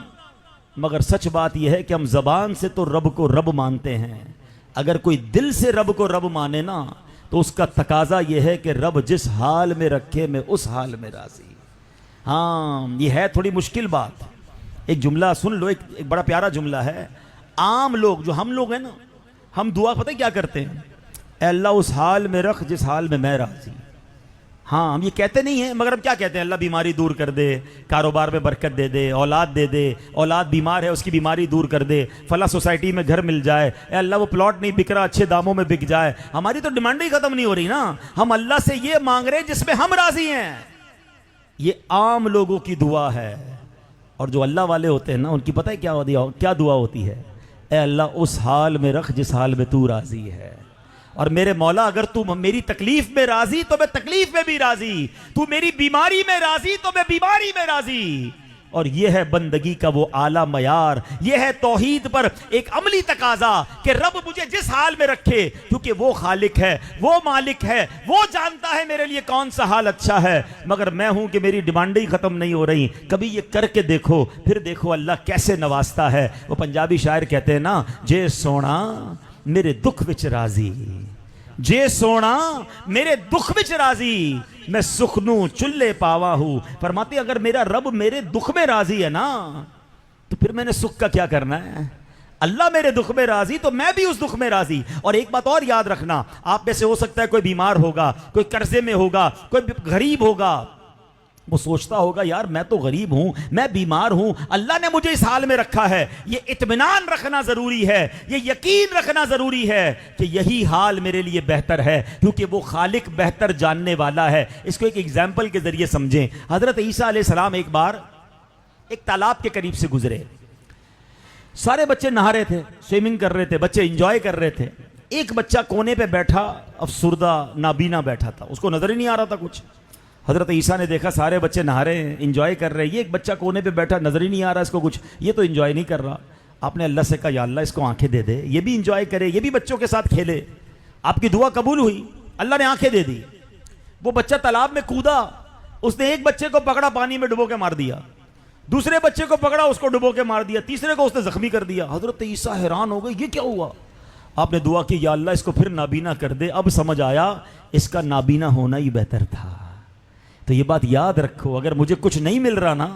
مگر سچ بات یہ ہے کہ ہم زبان سے تو رب کو رب مانتے ہیں. اگر کوئی دل سے رب کو رب مانے نا تو اس کا تقاضا یہ ہے کہ رب جس حال میں رکھے میں اس حال میں راضی. ہاں یہ ہے تھوڑی مشکل بات. ایک جملہ سن لو، ایک بڑا پیارا جملہ ہے. عام لوگ جو ہم لوگ ہیں نا، ہم دعا پتہ کیا کرتے ہیں؟ اے اللہ اس حال میں رکھ جس حال میں میں راضی. ہاں ہم یہ کہتے نہیں ہیں، مگر ہم کیا کہتے ہیں؟ اللہ بیماری دور کر دے، کاروبار میں برکت دے دے، اولاد دے دے، اولاد بیمار ہے اس کی بیماری دور کر دے، فلاں سوسائٹی میں گھر مل جائے، اے اللہ وہ پلاٹ نہیں بک رہا اچھے داموں میں بک جائے. ہماری تو ڈیمانڈ ہی ختم نہیں ہو رہی نا. ہم اللہ سے یہ مانگ رہے ہیں جس میں ہم راضی ہیں. یہ عام لوگوں کی دعا ہے. اور جو اللہ والے ہوتے ہیں نا، ان کی پتہ ہے کیا دعا ہوتی ہے؟ اے اللہ اس حال میں رکھ جس حال میں تو راضی ہے. اور میرے مولا اگر تو میری تکلیف میں راضی تو میں تکلیف میں بھی راضی، تو میری بیماری میں راضی تو میں بیماری میں راضی. اور یہ ہے بندگی کا وہ اعلیٰ معیار، یہ ہے توحید پر ایک عملی تقاضا کہ رب مجھے جس حال میں رکھے، کیونکہ وہ خالق ہے، وہ مالک ہے، وہ جانتا ہے میرے لیے کون سا حال اچھا ہے. مگر میں ہوں کہ میری ڈیمانڈیں ہی ختم نہیں ہو رہی. کبھی یہ کر کے دیکھو، پھر دیکھو اللہ کیسے نوازتا ہے. وہ پنجابی شاعر کہتے ہیں نا، جے سونا میرے دکھ وچ راضی، جے سونا میرے دکھ وچ راضی، میں سخنوں چلے پاوا ہوں. فرماتے اگر میرا رب میرے دکھ میں راضی ہے نا تو پھر میں نے سکھ کا کیا کرنا ہے؟ اللہ میرے دکھ میں راضی تو میں بھی اس دکھ میں راضی. اور ایک بات اور یاد رکھنا، آپ میں سے ہو سکتا ہے کوئی بیمار ہوگا، کوئی قرضے میں ہوگا، کوئی غریب ہوگا. وہ سوچتا ہوگا یار میں تو غریب ہوں، میں بیمار ہوں، اللہ نے مجھے اس حال میں رکھا ہے. یہ اطمینان رکھنا ضروری ہے، یہ یقین رکھنا ضروری ہے کہ یہی حال میرے لیے بہتر ہے، کیونکہ وہ خالق بہتر جاننے والا ہے. اس کو ایک ایگزامپل کے ذریعے سمجھیں. حضرت عیسیٰ علیہ السلام ایک بار ایک تالاب کے قریب سے گزرے. سارے بچے نہا رہے تھے، سوئمنگ کر رہے تھے، بچے انجوائے کر رہے تھے. ایک بچہ کونے پہ بیٹھا افسردہ نابینا بیٹھا تھا، اس کو نظر ہی نہیں آ رہا تھا کچھ. حضرت عیسیٰ نے دیکھا سارے بچے نہا رہے ہیں، انجوائے کر رہے ہیں، یہ ایک بچہ کونے پہ بیٹھا نظر ہی نہیں آ رہا اس کو کچھ، یہ تو انجوائے نہیں کر رہا. آپ نے اللہ سے کہا یا اللہ اس کو آنکھیں دے دے، یہ بھی انجوائے کرے، یہ بھی بچوں کے ساتھ کھیلے. آپ کی دعا قبول ہوئی، اللہ نے آنکھیں دے دی. وہ بچہ تالاب میں کودا، اس نے ایک بچے کو پکڑا پانی میں ڈبو کے مار دیا، دوسرے بچے کو پکڑا اس کو ڈبو کے مار دیا، تیسرے کو اس نے زخمی کر دیا. حضرت عیسیٰ حیران ہو گئے یہ کیا ہوا؟ آپ نے دعا کی یا اللہ اس کو پھر نابینا کر دے. اب سمجھ آیا اس کا نابینا ہونا ہی بہتر تھا. تو یہ بات یاد رکھو، اگر مجھے کچھ نہیں مل رہا نا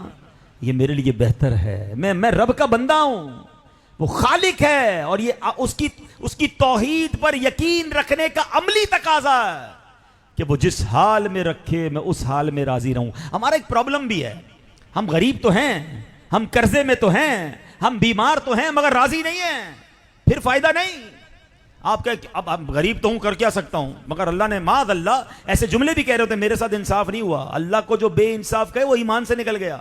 یہ میرے لیے بہتر ہے. میں رب کا بندہ ہوں، وہ خالق ہے، اور یہ اس کی توحید پر یقین رکھنے کا عملی تقاضا ہے کہ وہ جس حال میں رکھے میں اس حال میں راضی رہوں. ہمارا ایک پرابلم بھی ہے، ہم غریب تو ہیں، ہم قرضے میں تو ہیں، ہم بیمار تو ہیں، مگر راضی نہیں ہیں. پھر فائدہ نہیں. آپ کہ اب غریب تو ہوں، کر کیا سکتا ہوں، مگر اللہ نے معاذ اللہ ایسے جملے بھی کہہ رہے ہوتے میرے ساتھ انصاف نہیں ہوا. اللہ کو جو بے انصاف کہے وہ ایمان سے نکل گیا.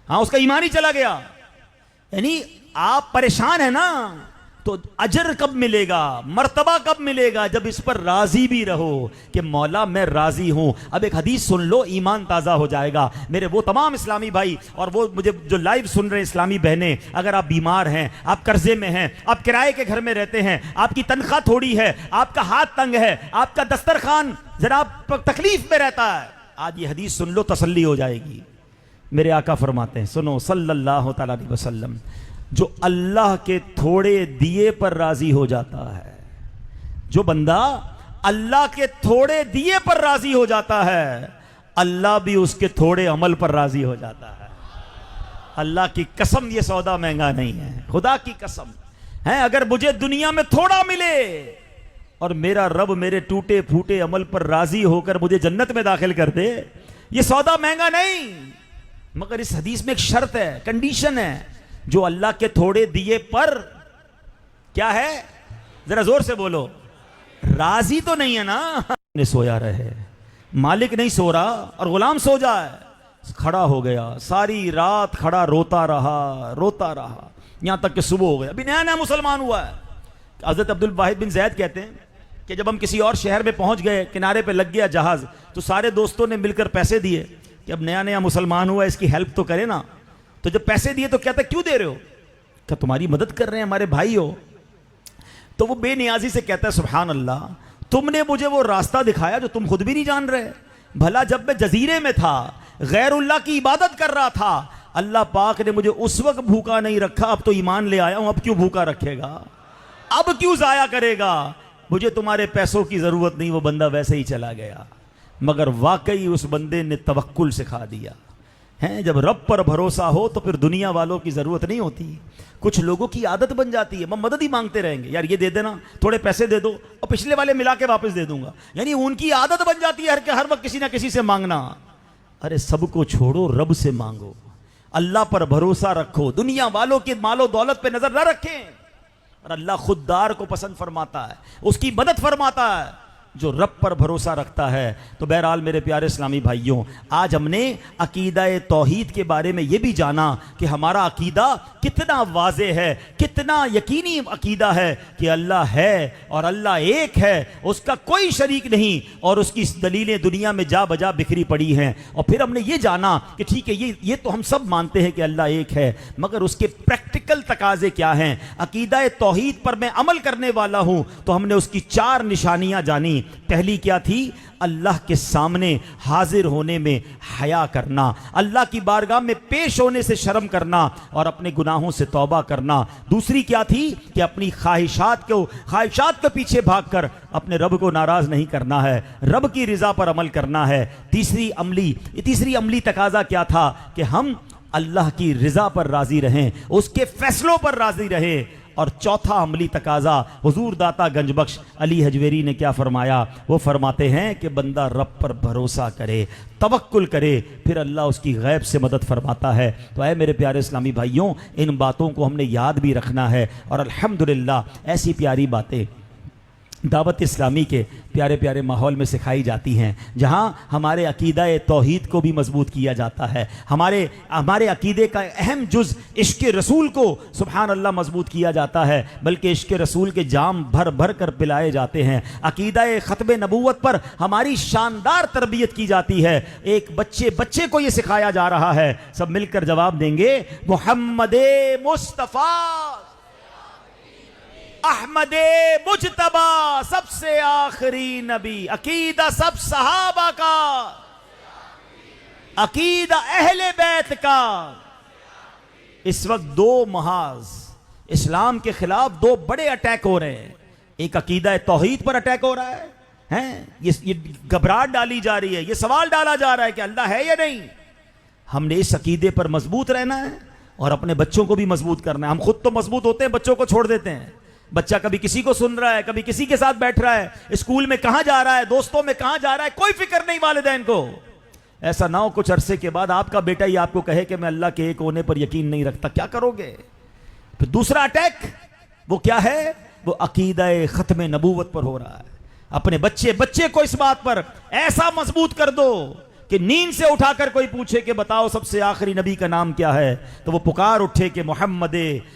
ہاں اس کا ایمان ہی چلا گیا. یعنی آپ پریشان ہیں نا تو اجر کب ملے گا، مرتبہ کب ملے گا؟ جب اس پر راضی بھی رہو کہ مولا میں راضی ہوں. اب ایک حدیث سن لو، ایمان تازہ ہو جائے گا. میرے وہ تمام اسلامی بھائی اور وہ مجھے جو لائیو سن رہے ہیں اسلامی بہنیں، اگر آپ بیمار ہیں، آپ قرضے میں ہیں، آپ کرائے کے گھر میں رہتے ہیں، آپ کی تنخواہ تھوڑی ہے، آپ کا ہاتھ تنگ ہے، آپ کا دسترخوان جناب تکلیف میں رہتا ہے، آج یہ حدیث سن لو، تسلی ہو جائے گی. میرے آقا فرماتے ہیں، سنو صلی اللہ تعالیٰ علیہ وسلم، جو اللہ کے تھوڑے دیے پر راضی ہو جاتا ہے، جو بندہ اللہ کے تھوڑے دیے پر راضی ہو جاتا ہے، اللہ بھی اس کے تھوڑے عمل پر راضی ہو جاتا ہے. اللہ کی قسم یہ سودا مہنگا نہیں ہے، خدا کی قسم ہے. اگر مجھے دنیا میں تھوڑا ملے اور میرا رب میرے ٹوٹے پھوٹے عمل پر راضی ہو کر مجھے جنت میں داخل کر دے، یہ سودا مہنگا نہیں. مگر اس حدیث میں ایک شرط ہے، کنڈیشن ہے، جو اللہ کے تھوڑے دیے پر کیا ہے؟ ذرا زور سے بولو، راضی تو نہیں ہے نا؟ نے سویا رہے، مالک نہیں سو رہا اور غلام سو جائے. کھڑا ہو گیا، ساری رات کھڑا روتا رہا یہاں تک کہ صبح ہو گیا. ابھی نیا نیا مسلمان ہوا ہے. حضرت عبد الواحد بن زید کہتے ہیں کہ جب ہم کسی اور شہر میں پہنچ گئے، کنارے پہ لگ گیا جہاز، تو سارے دوستوں نے مل کر پیسے دیے کہ اب نیا نیا مسلمان ہوا ہے، اس کی ہیلپ تو کرے نا. تو جب پیسے دیے تو کہتا کیوں دے رہے ہو؟ کہ تمہاری مدد کر رہے ہیں، ہمارے بھائی ہو. تو وہ بے نیازی سے کہتا ہے سبحان اللہ، تم نے مجھے وہ راستہ دکھایا جو تم خود بھی نہیں جان رہے. بھلا جب میں جزیرے میں تھا، غیر اللہ کی عبادت کر رہا تھا، اللہ پاک نے مجھے اس وقت بھوکا نہیں رکھا، اب تو ایمان لے آیا ہوں، اب کیوں بھوکا رکھے گا؟ اب کیوں ضائع کرے گا؟ مجھے تمہارے پیسوں کی ضرورت نہیں. وہ بندہ ویسے ہی چلا گیا. مگر واقعی اس بندے نے توکل سکھا دیا ہے. جب رب پر بھروسہ ہو تو پھر دنیا والوں کی ضرورت نہیں ہوتی. کچھ لوگوں کی عادت بن جاتی ہے، مدد ہی مانگتے رہیں گے، یار یہ دے دینا، تھوڑے پیسے دے دو اور پچھلے والے ملا کے واپس دے دوں گا. یعنی ان کی عادت بن جاتی ہے ہر وقت کسی نہ کسی سے مانگنا. ارے سب کو چھوڑو، رب سے مانگو، اللہ پر بھروسہ رکھو، دنیا والوں کی مال و دولت پہ نظر نہ رکھیں. اور اللہ خوددار کو پسند فرماتا ہے، اس کی مدد فرماتا ہے جو رب پر بھروسہ رکھتا ہے. تو بہرحال میرے پیارے اسلامی بھائیوں، آج ہم نے عقیدہ توحید کے بارے میں یہ بھی جانا کہ ہمارا عقیدہ کتنا واضح ہے، کتنا یقینی عقیدہ ہے کہ اللہ ہے اور اللہ ایک ہے، اس کا کوئی شریک نہیں، اور اس کی دلیلیں دنیا میں جا بجا بکھری پڑی ہیں. اور پھر ہم نے یہ جانا کہ ٹھیک ہے، یہ تو ہم سب مانتے ہیں کہ اللہ ایک ہے، مگر اس کے پریکٹیکل تقاضے کیا ہیں. عقیدہ توحید پر میں عمل کرنے والا ہوں تو ہم نے اس کی 4 نشانیاں جانی. پہلی کیا تھی؟ اللہ کے سامنے حاضر ہونے میں حیا کرنا، اللہ کی بارگاہ میں پیش ہونے سے شرم کرنا اور اپنے گناہوں سے توبہ کرنا. دوسری کیا تھی؟ کہ اپنی خواہشات کے پیچھے بھاگ کر اپنے رب کو ناراض نہیں کرنا ہے، رب کی رضا پر عمل کرنا ہے. تیسری عملی تقاضا کیا تھا؟ کہ ہم اللہ کی رضا پر راضی رہیں، اس کے فیصلوں پر راضی رہیں. اور چوتھا عملی تقاضا حضور داتا گنج بخش علی حجویری نے کیا فرمایا؟ وہ فرماتے ہیں کہ بندہ رب پر بھروسہ کرے، توکل کرے، پھر اللہ اس کی غیب سے مدد فرماتا ہے. تو اے میرے پیارے اسلامی بھائیوں، ان باتوں کو ہم نے یاد بھی رکھنا ہے. اور الحمدللہ ایسی پیاری باتیں دعوت اسلامی کے پیارے پیارے ماحول میں سکھائی جاتی ہیں، جہاں ہمارے عقیدہ توحید کو بھی مضبوط کیا جاتا ہے، ہمارے عقیدے کا اہم جز عشق رسول کو سبحان اللہ مضبوط کیا جاتا ہے، بلکہ عشق رسول کے جام بھر بھر کر پلائے جاتے ہیں. عقیدہ ختم نبوت پر ہماری شاندار تربیت کی جاتی ہے. ایک بچے کو یہ سکھایا جا رہا ہے. سب مل کر جواب دیں گے، محمد مصطفیٰ احمد مجتبی سب سے آخری نبی، عقیدہ سب صحابہ کا، عقیدہ اہل بیت کا. اس وقت 2 محاذ اسلام کے خلاف 2 بڑے اٹیک ہو رہے ہیں. ایک عقیدہ توحید پر اٹیک ہو رہا ہے، یہ گھبراہٹ ڈالی جا رہی ہے، یہ سوال ڈالا جا رہا ہے کہ اللہ ہے یا نہیں. ہم نے اس عقیدے پر مضبوط رہنا ہے اور اپنے بچوں کو بھی مضبوط کرنا ہے. ہم خود تو مضبوط ہوتے ہیں، بچوں کو چھوڑ دیتے ہیں. بچہ کبھی کسی کو سن رہا ہے، کبھی کسی کے ساتھ بیٹھ رہا ہے، اسکول میں کہاں جا رہا ہے، دوستوں میں کہاں جا رہا ہے، کوئی فکر نہیں والدین کو. ایسا نہ ہو کچھ عرصے کے بعد آپ کا بیٹا ہی آپ کو کہے کہ میں اللہ کے ایک ہونے پر یقین نہیں رکھتا، کیا کرو گے؟ پھر دوسرا اٹیک وہ کیا ہے؟ وہ عقیدہ ختم نبوت پر ہو رہا ہے. اپنے بچے کو اس بات پر ایسا مضبوط کر دو کہ نیند سے اٹھا کر کوئی پوچھے کہ بتاؤ سب سے آخری نبی کا نام کیا ہے، تو وہ پکار اٹھے کہ محمد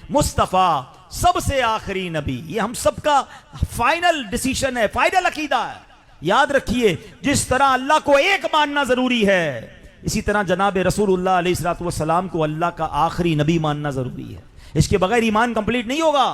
مصطفیٰ سب سے آخری نبی. یہ ہم سب کا فائنل ڈیسیشن ہے، فائنل عقیدہ ہے. یاد رکھیے، جس طرح اللہ کو ایک ماننا ضروری ہے، اسی طرح جناب رسول اللہ علیہ الصلوۃ والسلام کو اللہ کا آخری نبی ماننا ضروری ہے. اس کے بغیر ایمان کمپلیٹ نہیں ہوگا.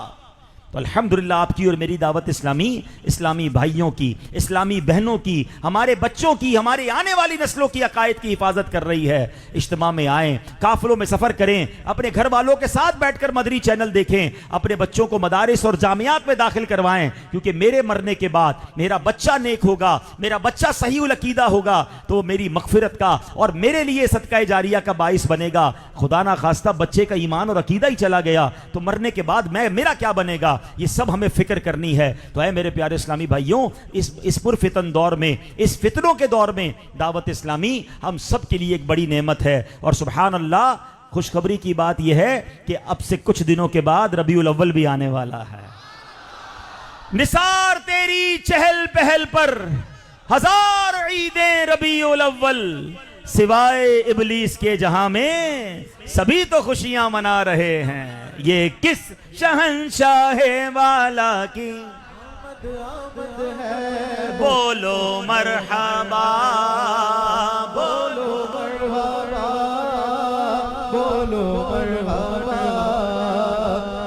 تو الحمدللہ آپ کی اور میری دعوت اسلامی بھائیوں کی، اسلامی بہنوں کی، ہمارے بچوں کی، ہماری آنے والی نسلوں کی عقائد کی حفاظت کر رہی ہے. اجتماع میں آئیں، قافلوں میں سفر کریں، اپنے گھر والوں کے ساتھ بیٹھ کر مدری چینل دیکھیں، اپنے بچوں کو مدارس اور جامعات میں داخل کروائیں، کیونکہ میرے مرنے کے بعد میرا بچہ نیک ہوگا، میرا بچہ صحیح العقیدہ ہوگا تو وہ میری مغفرت کا اور میرے لیے صدقہ جاریہ کا باعث بنے گا. خدا نہ خواستہ بچے کا ایمان اور عقیدہ ہی چلا گیا تو مرنے کے بعد میرا کیا بنے گا؟ یہ سب ہمیں فکر کرنی ہے. تو اے میرے پیارے اسلامی بھائیوں، اس پرفتن دور میں، اس فتنوں کے دور میں دعوت اسلامی ہم سب کے لیے ایک بڑی نعمت ہے. اور سبحان اللہ، خوشخبری کی بات یہ ہے کہ اب سے کچھ دنوں کے بعد ربیع الاول بھی آنے والا ہے. نثار تیری چہل پہل پر ہزار عیدیں ربیع الاول، سوائے ابلیس کے جہاں میں سبھی تو خوشیاں منا رہے ہیں، یہ کس شہنشاہ والا کی آمد ہے، بولو مرحبا، بولو مرحبا، بولو مرحبا،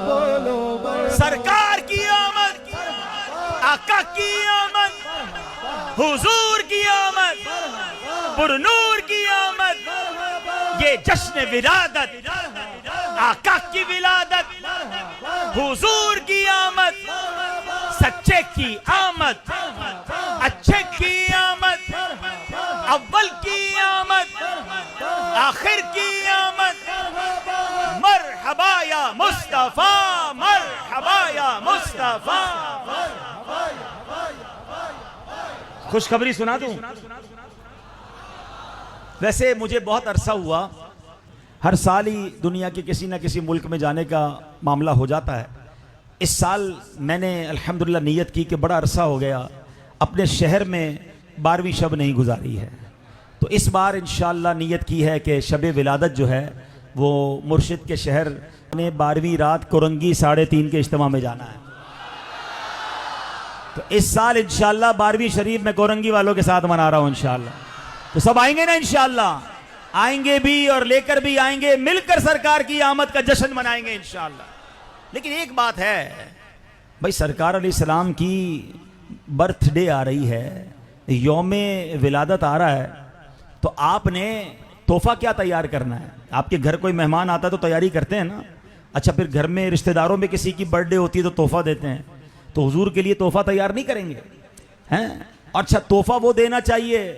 بولو مرحبا، سرکار کی آمد، آقا کی آمد، حضور کی آمد، پرنور کی آمد، یہ جشن ولادت، آقا کی ولادت، حضور کی آمد، سچے کی آمد، اچھے کی آمد، اول کی آمد، آخر کی آمد، مرحبا یا مصطفیٰ، مرحبا یا مصطفیٰ۔ خوشخبری سنا دوں، ویسے مجھے بہت عرصہ ہوا، ہر سال ہی دنیا کے کسی نہ کسی ملک میں جانے کا معاملہ ہو جاتا ہے۔ اس سال میں نے الحمدللہ نیت کی کہ بڑا عرصہ ہو گیا اپنے شہر میں 12ویں شب نہیں گزاری ہے، تو اس بار انشاءاللہ نیت کی ہے کہ شب ولادت جو ہے وہ مرشد کے شہر نے 12ویں رات کورنگی 3:30 کے اجتماع میں جانا ہے۔ تو اس سال انشاءاللہ 12ویں شریف میں کورنگی والوں کے ساتھ منا رہا ہوں انشاءاللہ، تو سب آئیں گے نا انشاءاللہ، آئیں گے بھی اور لے کر بھی آئیں گے، مل کر سرکار کی آمد کا جشن منائیں گے انشاءاللہ۔ لیکن ایک بات ہے بھائی، سرکار علیہ السلام کی برتھ ڈے آ رہی ہے، یوم ولادت آ رہا ہے، تو آپ نے تحفہ کیا تیار کرنا ہے؟ آپ کے گھر کوئی مہمان آتا ہے تو تیاری کرتے ہیں نا، اچھا پھر گھر میں رشتہ داروں میں کسی کی برتھ ڈے ہوتی ہے تو تحفہ دیتے ہیں، تو حضور کے لیے تحفہ تیار نہیں کریں گے ہیں؟ اچھا تحفہ وہ دینا چاہیے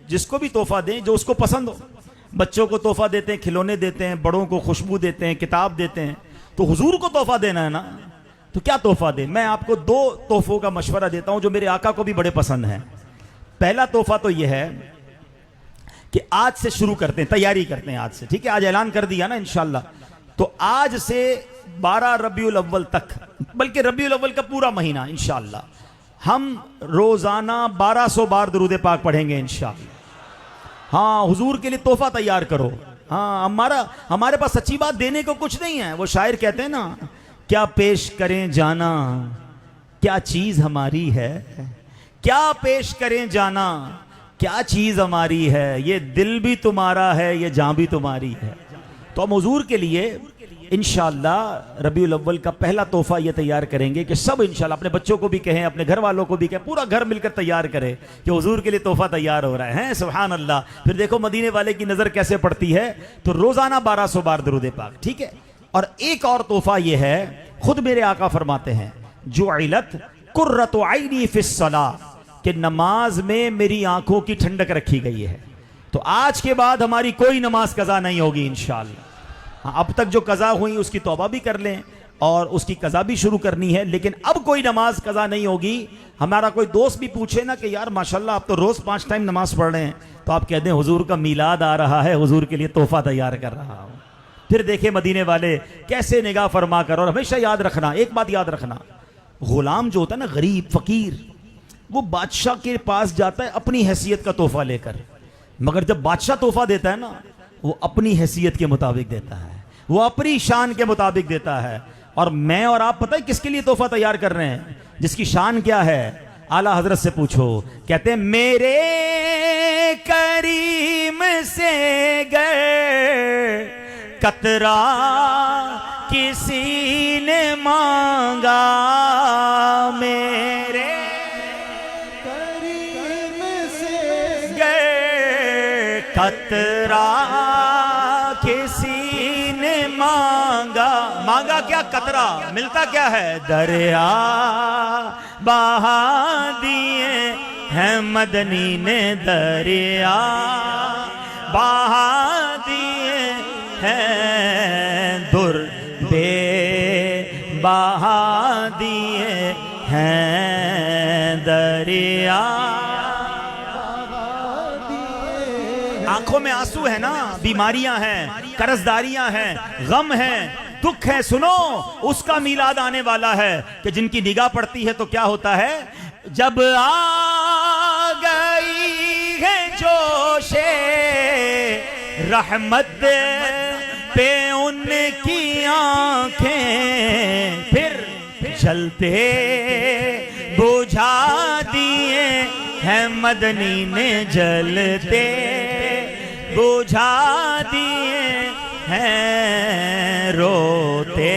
جس کو بھی تحفہ دیں جو اس کو پسند ہو، بچوں کو تحفہ دیتے ہیں، کھلونے دیتے ہیں، بڑوں کو خوشبو دیتے ہیں، کتاب دیتے ہیں، تو حضور کو تحفہ دینا ہے نا، تو کیا تحفہ دیں؟ میں آپ کو 2 تحفوں کا مشورہ دیتا ہوں جو میرے آقا کو بھی بڑے پسند ہیں۔ پہلا تحفہ تو یہ ہے کہ آج سے شروع کرتے ہیں، تیاری کرتے ہیں آج سے، ٹھیک ہے؟ آج اعلان کر دیا نا انشاءاللہ، تو آج سے 12 ربیع الاول تک، بلکہ ربیع الاول کا پورا مہینہ انشاءاللہ ہم روزانہ 1200 بار درود پاک پڑھیں گے انشاءاللہ۔ ہاں حضور کے لیے تحفہ تیار کرو، ہاں ہمارے پاس سچی بات دینے کو کچھ نہیں ہے، وہ شاعر کہتے ہیں نا، کیا پیش کریں جانا کیا چیز ہماری ہے، کیا پیش کریں جانا کیا چیز ہماری ہے، یہ دل بھی تمہارا ہے یہ جان بھی تمہاری ہے۔ تو ہم حضور کے لیے انشاءاللہ ربیع الاول کا پہلا تحفہ یہ تیار کریں گے کہ سب انشاءاللہ اپنے بچوں کو بھی کہیں، اپنے گھر والوں کو بھی کہیں، پورا گھر مل کر تیار کرے کہ حضور کے لیے تحفہ تیار ہو رہا ہے، سبحان اللہ۔ پھر دیکھو مدینے والے کی نظر کیسے پڑتی ہے، تو روزانہ 1200 بار درود پاک، ٹھیک ہے؟ اور ایک اور تحفہ یہ ہے، خود میرے آقا فرماتے ہیں جعلت قرۃ عینی فی الصلاۃ، کہ نماز میں میری آنکھوں کی ٹھنڈک رکھی گئی ہے، تو آج کے بعد ہماری کوئی نماز قضا نہیں ہوگی انشاءاللہ۔ اب تک جو قضا ہوئی اس کی توبہ بھی کر لیں اور اس کی قضا بھی شروع کرنی ہے، لیکن اب کوئی نماز قضا نہیں ہوگی۔ ہمارا کوئی دوست بھی پوچھے نا کہ یار ماشاءاللہ آپ تو روز 5 ٹائم نماز پڑھ رہے ہیں، تو آپ کہہ دیں حضور کا میلاد آ رہا ہے، حضور کے لیے تحفہ تیار کر رہا ہوں۔ پھر دیکھیں مدینے والے کیسے نگاہ فرما کر، اور ہمیشہ یاد رکھنا، ایک بات یاد رکھنا، غلام جو ہوتا ہے نا، غریب فقیر، وہ بادشاہ کے پاس جاتا ہے اپنی حیثیت کا تحفہ لے کر، مگر جب بادشاہ تحفہ دیتا ہے نا، وہ اپنی حیثیت کے مطابق دیتا ہے، وہ اپنی شان کے مطابق دیتا ہے۔ اور میں اور آپ پتہ ہے کس کے لیے تحفہ تیار کر رہے ہیں؟ جس کی شان کیا ہے، اعلیٰ حضرت سے پوچھو، کہتے ہیں میرے کریم سے گر قطرہ کسی نے مانگا، میرے کریم سے گر قطرہ کسی نے مانگا، مانگا کیا؟ قطرہ، ملتا کیا ہے؟ دریا بہا دیے ہیں مدنی نے، دریا بہا دیے ہیں، در بے بہا دیے ہیں دریا۔ آنکھوں میں آنسو ہے نا، بیماریاں ہیں، قرض داریاں ہیں، غم ہیں، دکھ ہے سنو اس کا میلاد آنے والا ہے کہ جن کی نگاہ پڑتی ہے تو کیا ہوتا ہے، جب آ گئی ہے جوش رحمت پہ ان کی آنکھیں، پھر جلتے بجھا دیے ہیں مدنی نے، جلتے بجھا دیے ہیں، روتے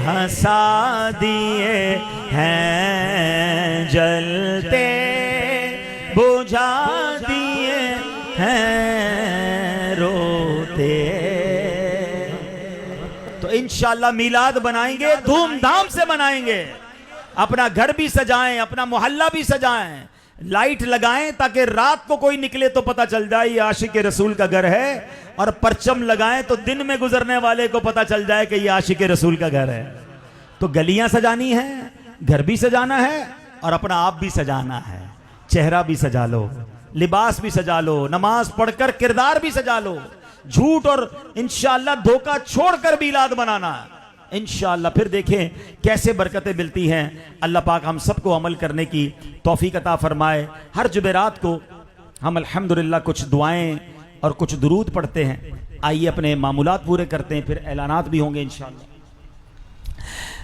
ہنسا دیے ہیں، جلتے بجھا دیے ہیں، روتے۔ تو انشاءاللہ میلاد بنائیں گے، دھوم دھام سے بنائیں گے، اپنا گھر بھی سجائیں، اپنا محلہ بھی سجائیں، لائٹ لگائیں تاکہ رات کو کوئی نکلے تو پتہ چل جائے یہ عاشق رسول کا گھر ہے، اور پرچم لگائیں تو دن میں گزرنے والے کو پتہ چل جائے کہ یہ عاشق رسول کا گھر ہے۔ تو گلیاں سجانی ہیں، گھر بھی سجانا ہے، اور اپنا آپ بھی سجانا ہے، چہرہ بھی سجا لو، لباس بھی سجا لو، نماز پڑھ کر کردار بھی سجا لو، جھوٹ اور انشاءاللہ دھوکہ چھوڑ کر میلاد بنانا انشاءاللہ، پھر دیکھیں کیسے برکتیں ملتی ہیں۔ اللہ پاک ہم سب کو عمل کرنے کی توفیق عطا فرمائے۔ ہر جمعرات کو ہم الحمدللہ کچھ دعائیں اور کچھ درود پڑھتے ہیں۔ آئیے اپنے معمولات پورے کرتے ہیں، پھر اعلانات بھی ہوں گے انشاءاللہ۔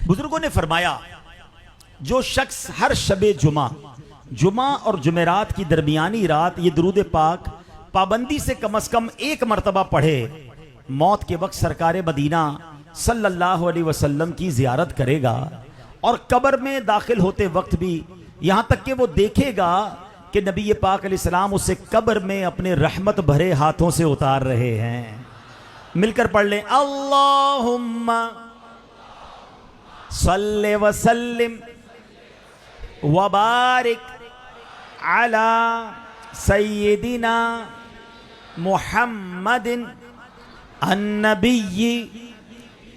بزرگوں نے فرمایا جو شخص ہر شب جمعہ اور جمعرات کی درمیانی رات یہ درود پاک پابندی سے کم از کم ایک مرتبہ پڑھے، موت کے وقت سرکار مدینہ صلی اللہ علیہ وسلم کی زیارت کرے گا، اور قبر میں داخل ہوتے وقت بھی یہاں تک کہ وہ دیکھے گا کہ نبی پاک علیہ السلام اسے قبر میں اپنے رحمت بھرے ہاتھوں سے اتار رہے ہیں۔ مل کر پڑھ لیں، اللہم صلی وسلم وبارک علی سیدنا محمد النبی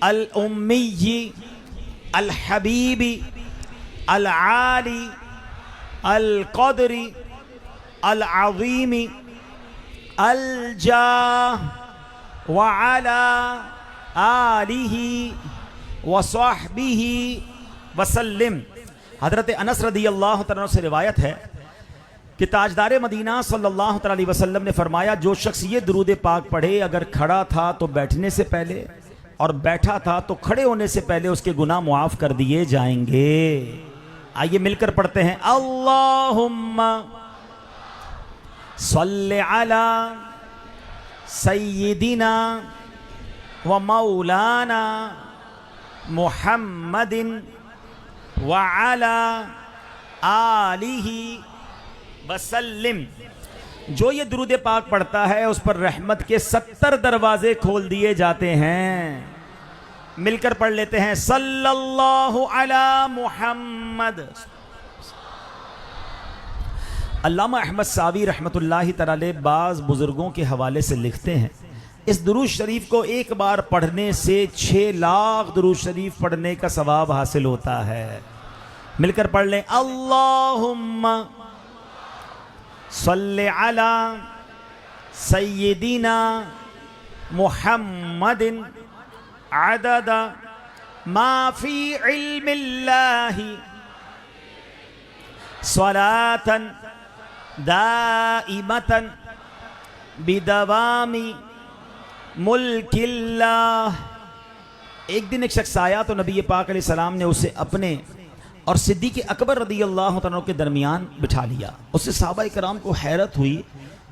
الامی الحبیب العالی القدر العظیم الجاہ وعلی آلہ وصحبہ وسلم۔ حضرت انس رضی اللہ تعالیٰ عنہ سے روایت ہے کہ تاجدار مدینہ صلی اللہ علیہ وسلم نے فرمایا جو شخص یہ درود پاک پڑھے، اگر کھڑا تھا تو بیٹھنے سے پہلے اور بیٹھا تھا تو کھڑے ہونے سے پہلے اس کے گناہ معاف کر دیے جائیں گے۔ آئیے مل کر پڑھتے ہیں، اللہم صلی علی سیدنا و مولانا محمد وعلی آلہ وسلم۔ جو یہ درود پاک پڑھتا ہے اس پر رحمت کے 70 دروازے کھول دیے جاتے ہیں۔ مل کر پڑھ لیتے ہیں، صلی اللہ علی محمد۔ علامہ احمد ساوی رحمت اللہ تعالی بعض بزرگوں کے حوالے سے لکھتے ہیں اس درود شریف کو ایک بار پڑھنے سے 6 لاکھ درود شریف پڑھنے کا ثواب حاصل ہوتا ہے۔ مل کر پڑھ لیں، اللہم صلی علی سیدنا محمد عدد ما فی علم اللہ صلاة دائمة بدوام ملک اللہ۔ ایک دن ایک شخص آیا تو نبی پاک علیہ السلام نے اسے اپنے اور صدیق اکبر رضی اللہ عنہ کے درمیان بٹھا لیا۔ اس سے صحابہ کرام کو حیرت ہوئی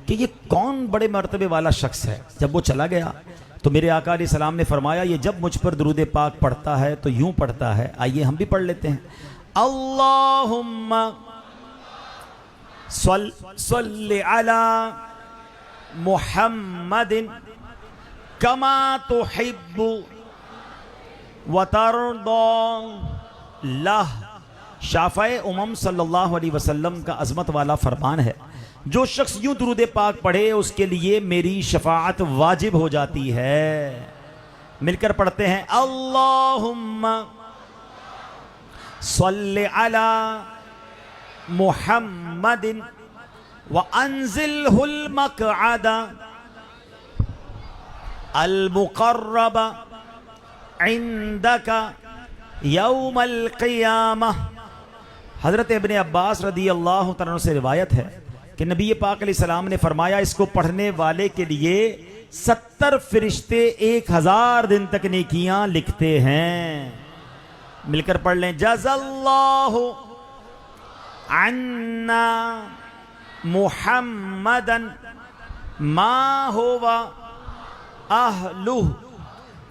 کہ یہ کون بڑے مرتبے والا شخص ہے۔ جب وہ چلا گیا تو میرے آقا علیہ السلام نے فرمایا یہ جب مجھ پر درود پاک پڑھتا ہے تو یوں پڑھتا ہے، آئیے ہم بھی پڑھ لیتے ہیں، اللہم صلی علی محمد کما تحب وترضى لہ۔ شافع امم صلی اللہ علیہ وسلم کا عظمت والا فرمان ہے، جو شخص یوں درود پاک پڑھے اس کے لیے میری شفاعت واجب ہو جاتی ہے۔ مل کر پڑھتے ہیں، اللہم صلی علی محمد وانزلہ المقعد المقرب عندک یوم القیامہ. حضرت ابن عباس رضی اللہ تعالیٰ عنہ سے روایت ہے کہ نبی پاک علیہ السلام نے فرمایا اس کو پڑھنے والے کے لیے 70 فرشتے 1000 دن تک نیکیاں لکھتے ہیں. مل کر پڑھ لیں. جزا اللہ عنا محمدا ما ہوا اہلہ.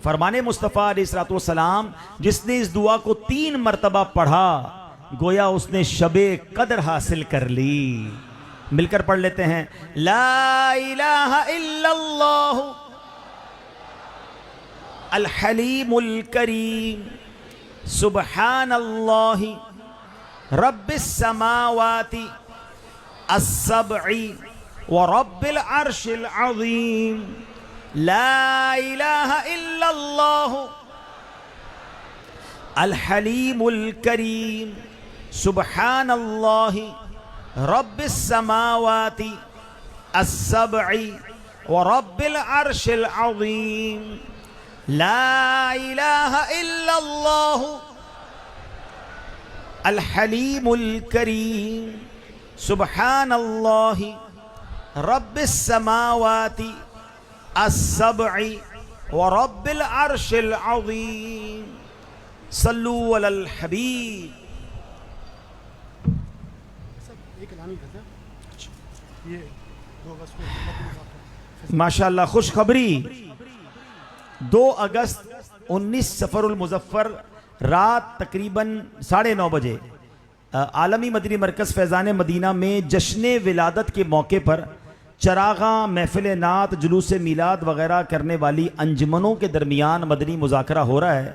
فرمانے مصطفیٰ علیہ الصلوۃ والسلام جس نے اس دعا کو 3 مرتبہ پڑھا گویا اس نے شب قدر حاصل کر لی. مل کر پڑھ لیتے ہیں. لا الہ الا اللہ الحلیم الکریم سبحان اللہ رب السماوات السبع ورب العرش العظیم. لا الہ الا اللہ الحلیم الکریم سبحان اللہ رب السماوات السبع ورب العرش العظیم. لا الہ الا اللہ الحلیم الکریم سبحان اللہ رب السماوات السبع ورب العرش العظیم. صلو علی الحبیب. ماشاءاللہ. خوشخبری 2 اگست 19 سفر المظفر رات تقریباً 9:30 بجے عالمی مدنی مرکز فیضان مدینہ میں جشن ولادت کے موقع پر چراغاں، محفل نعت، جلوس میلاد وغیرہ کرنے والی انجمنوں کے درمیان مدنی مذاکرہ ہو رہا ہے.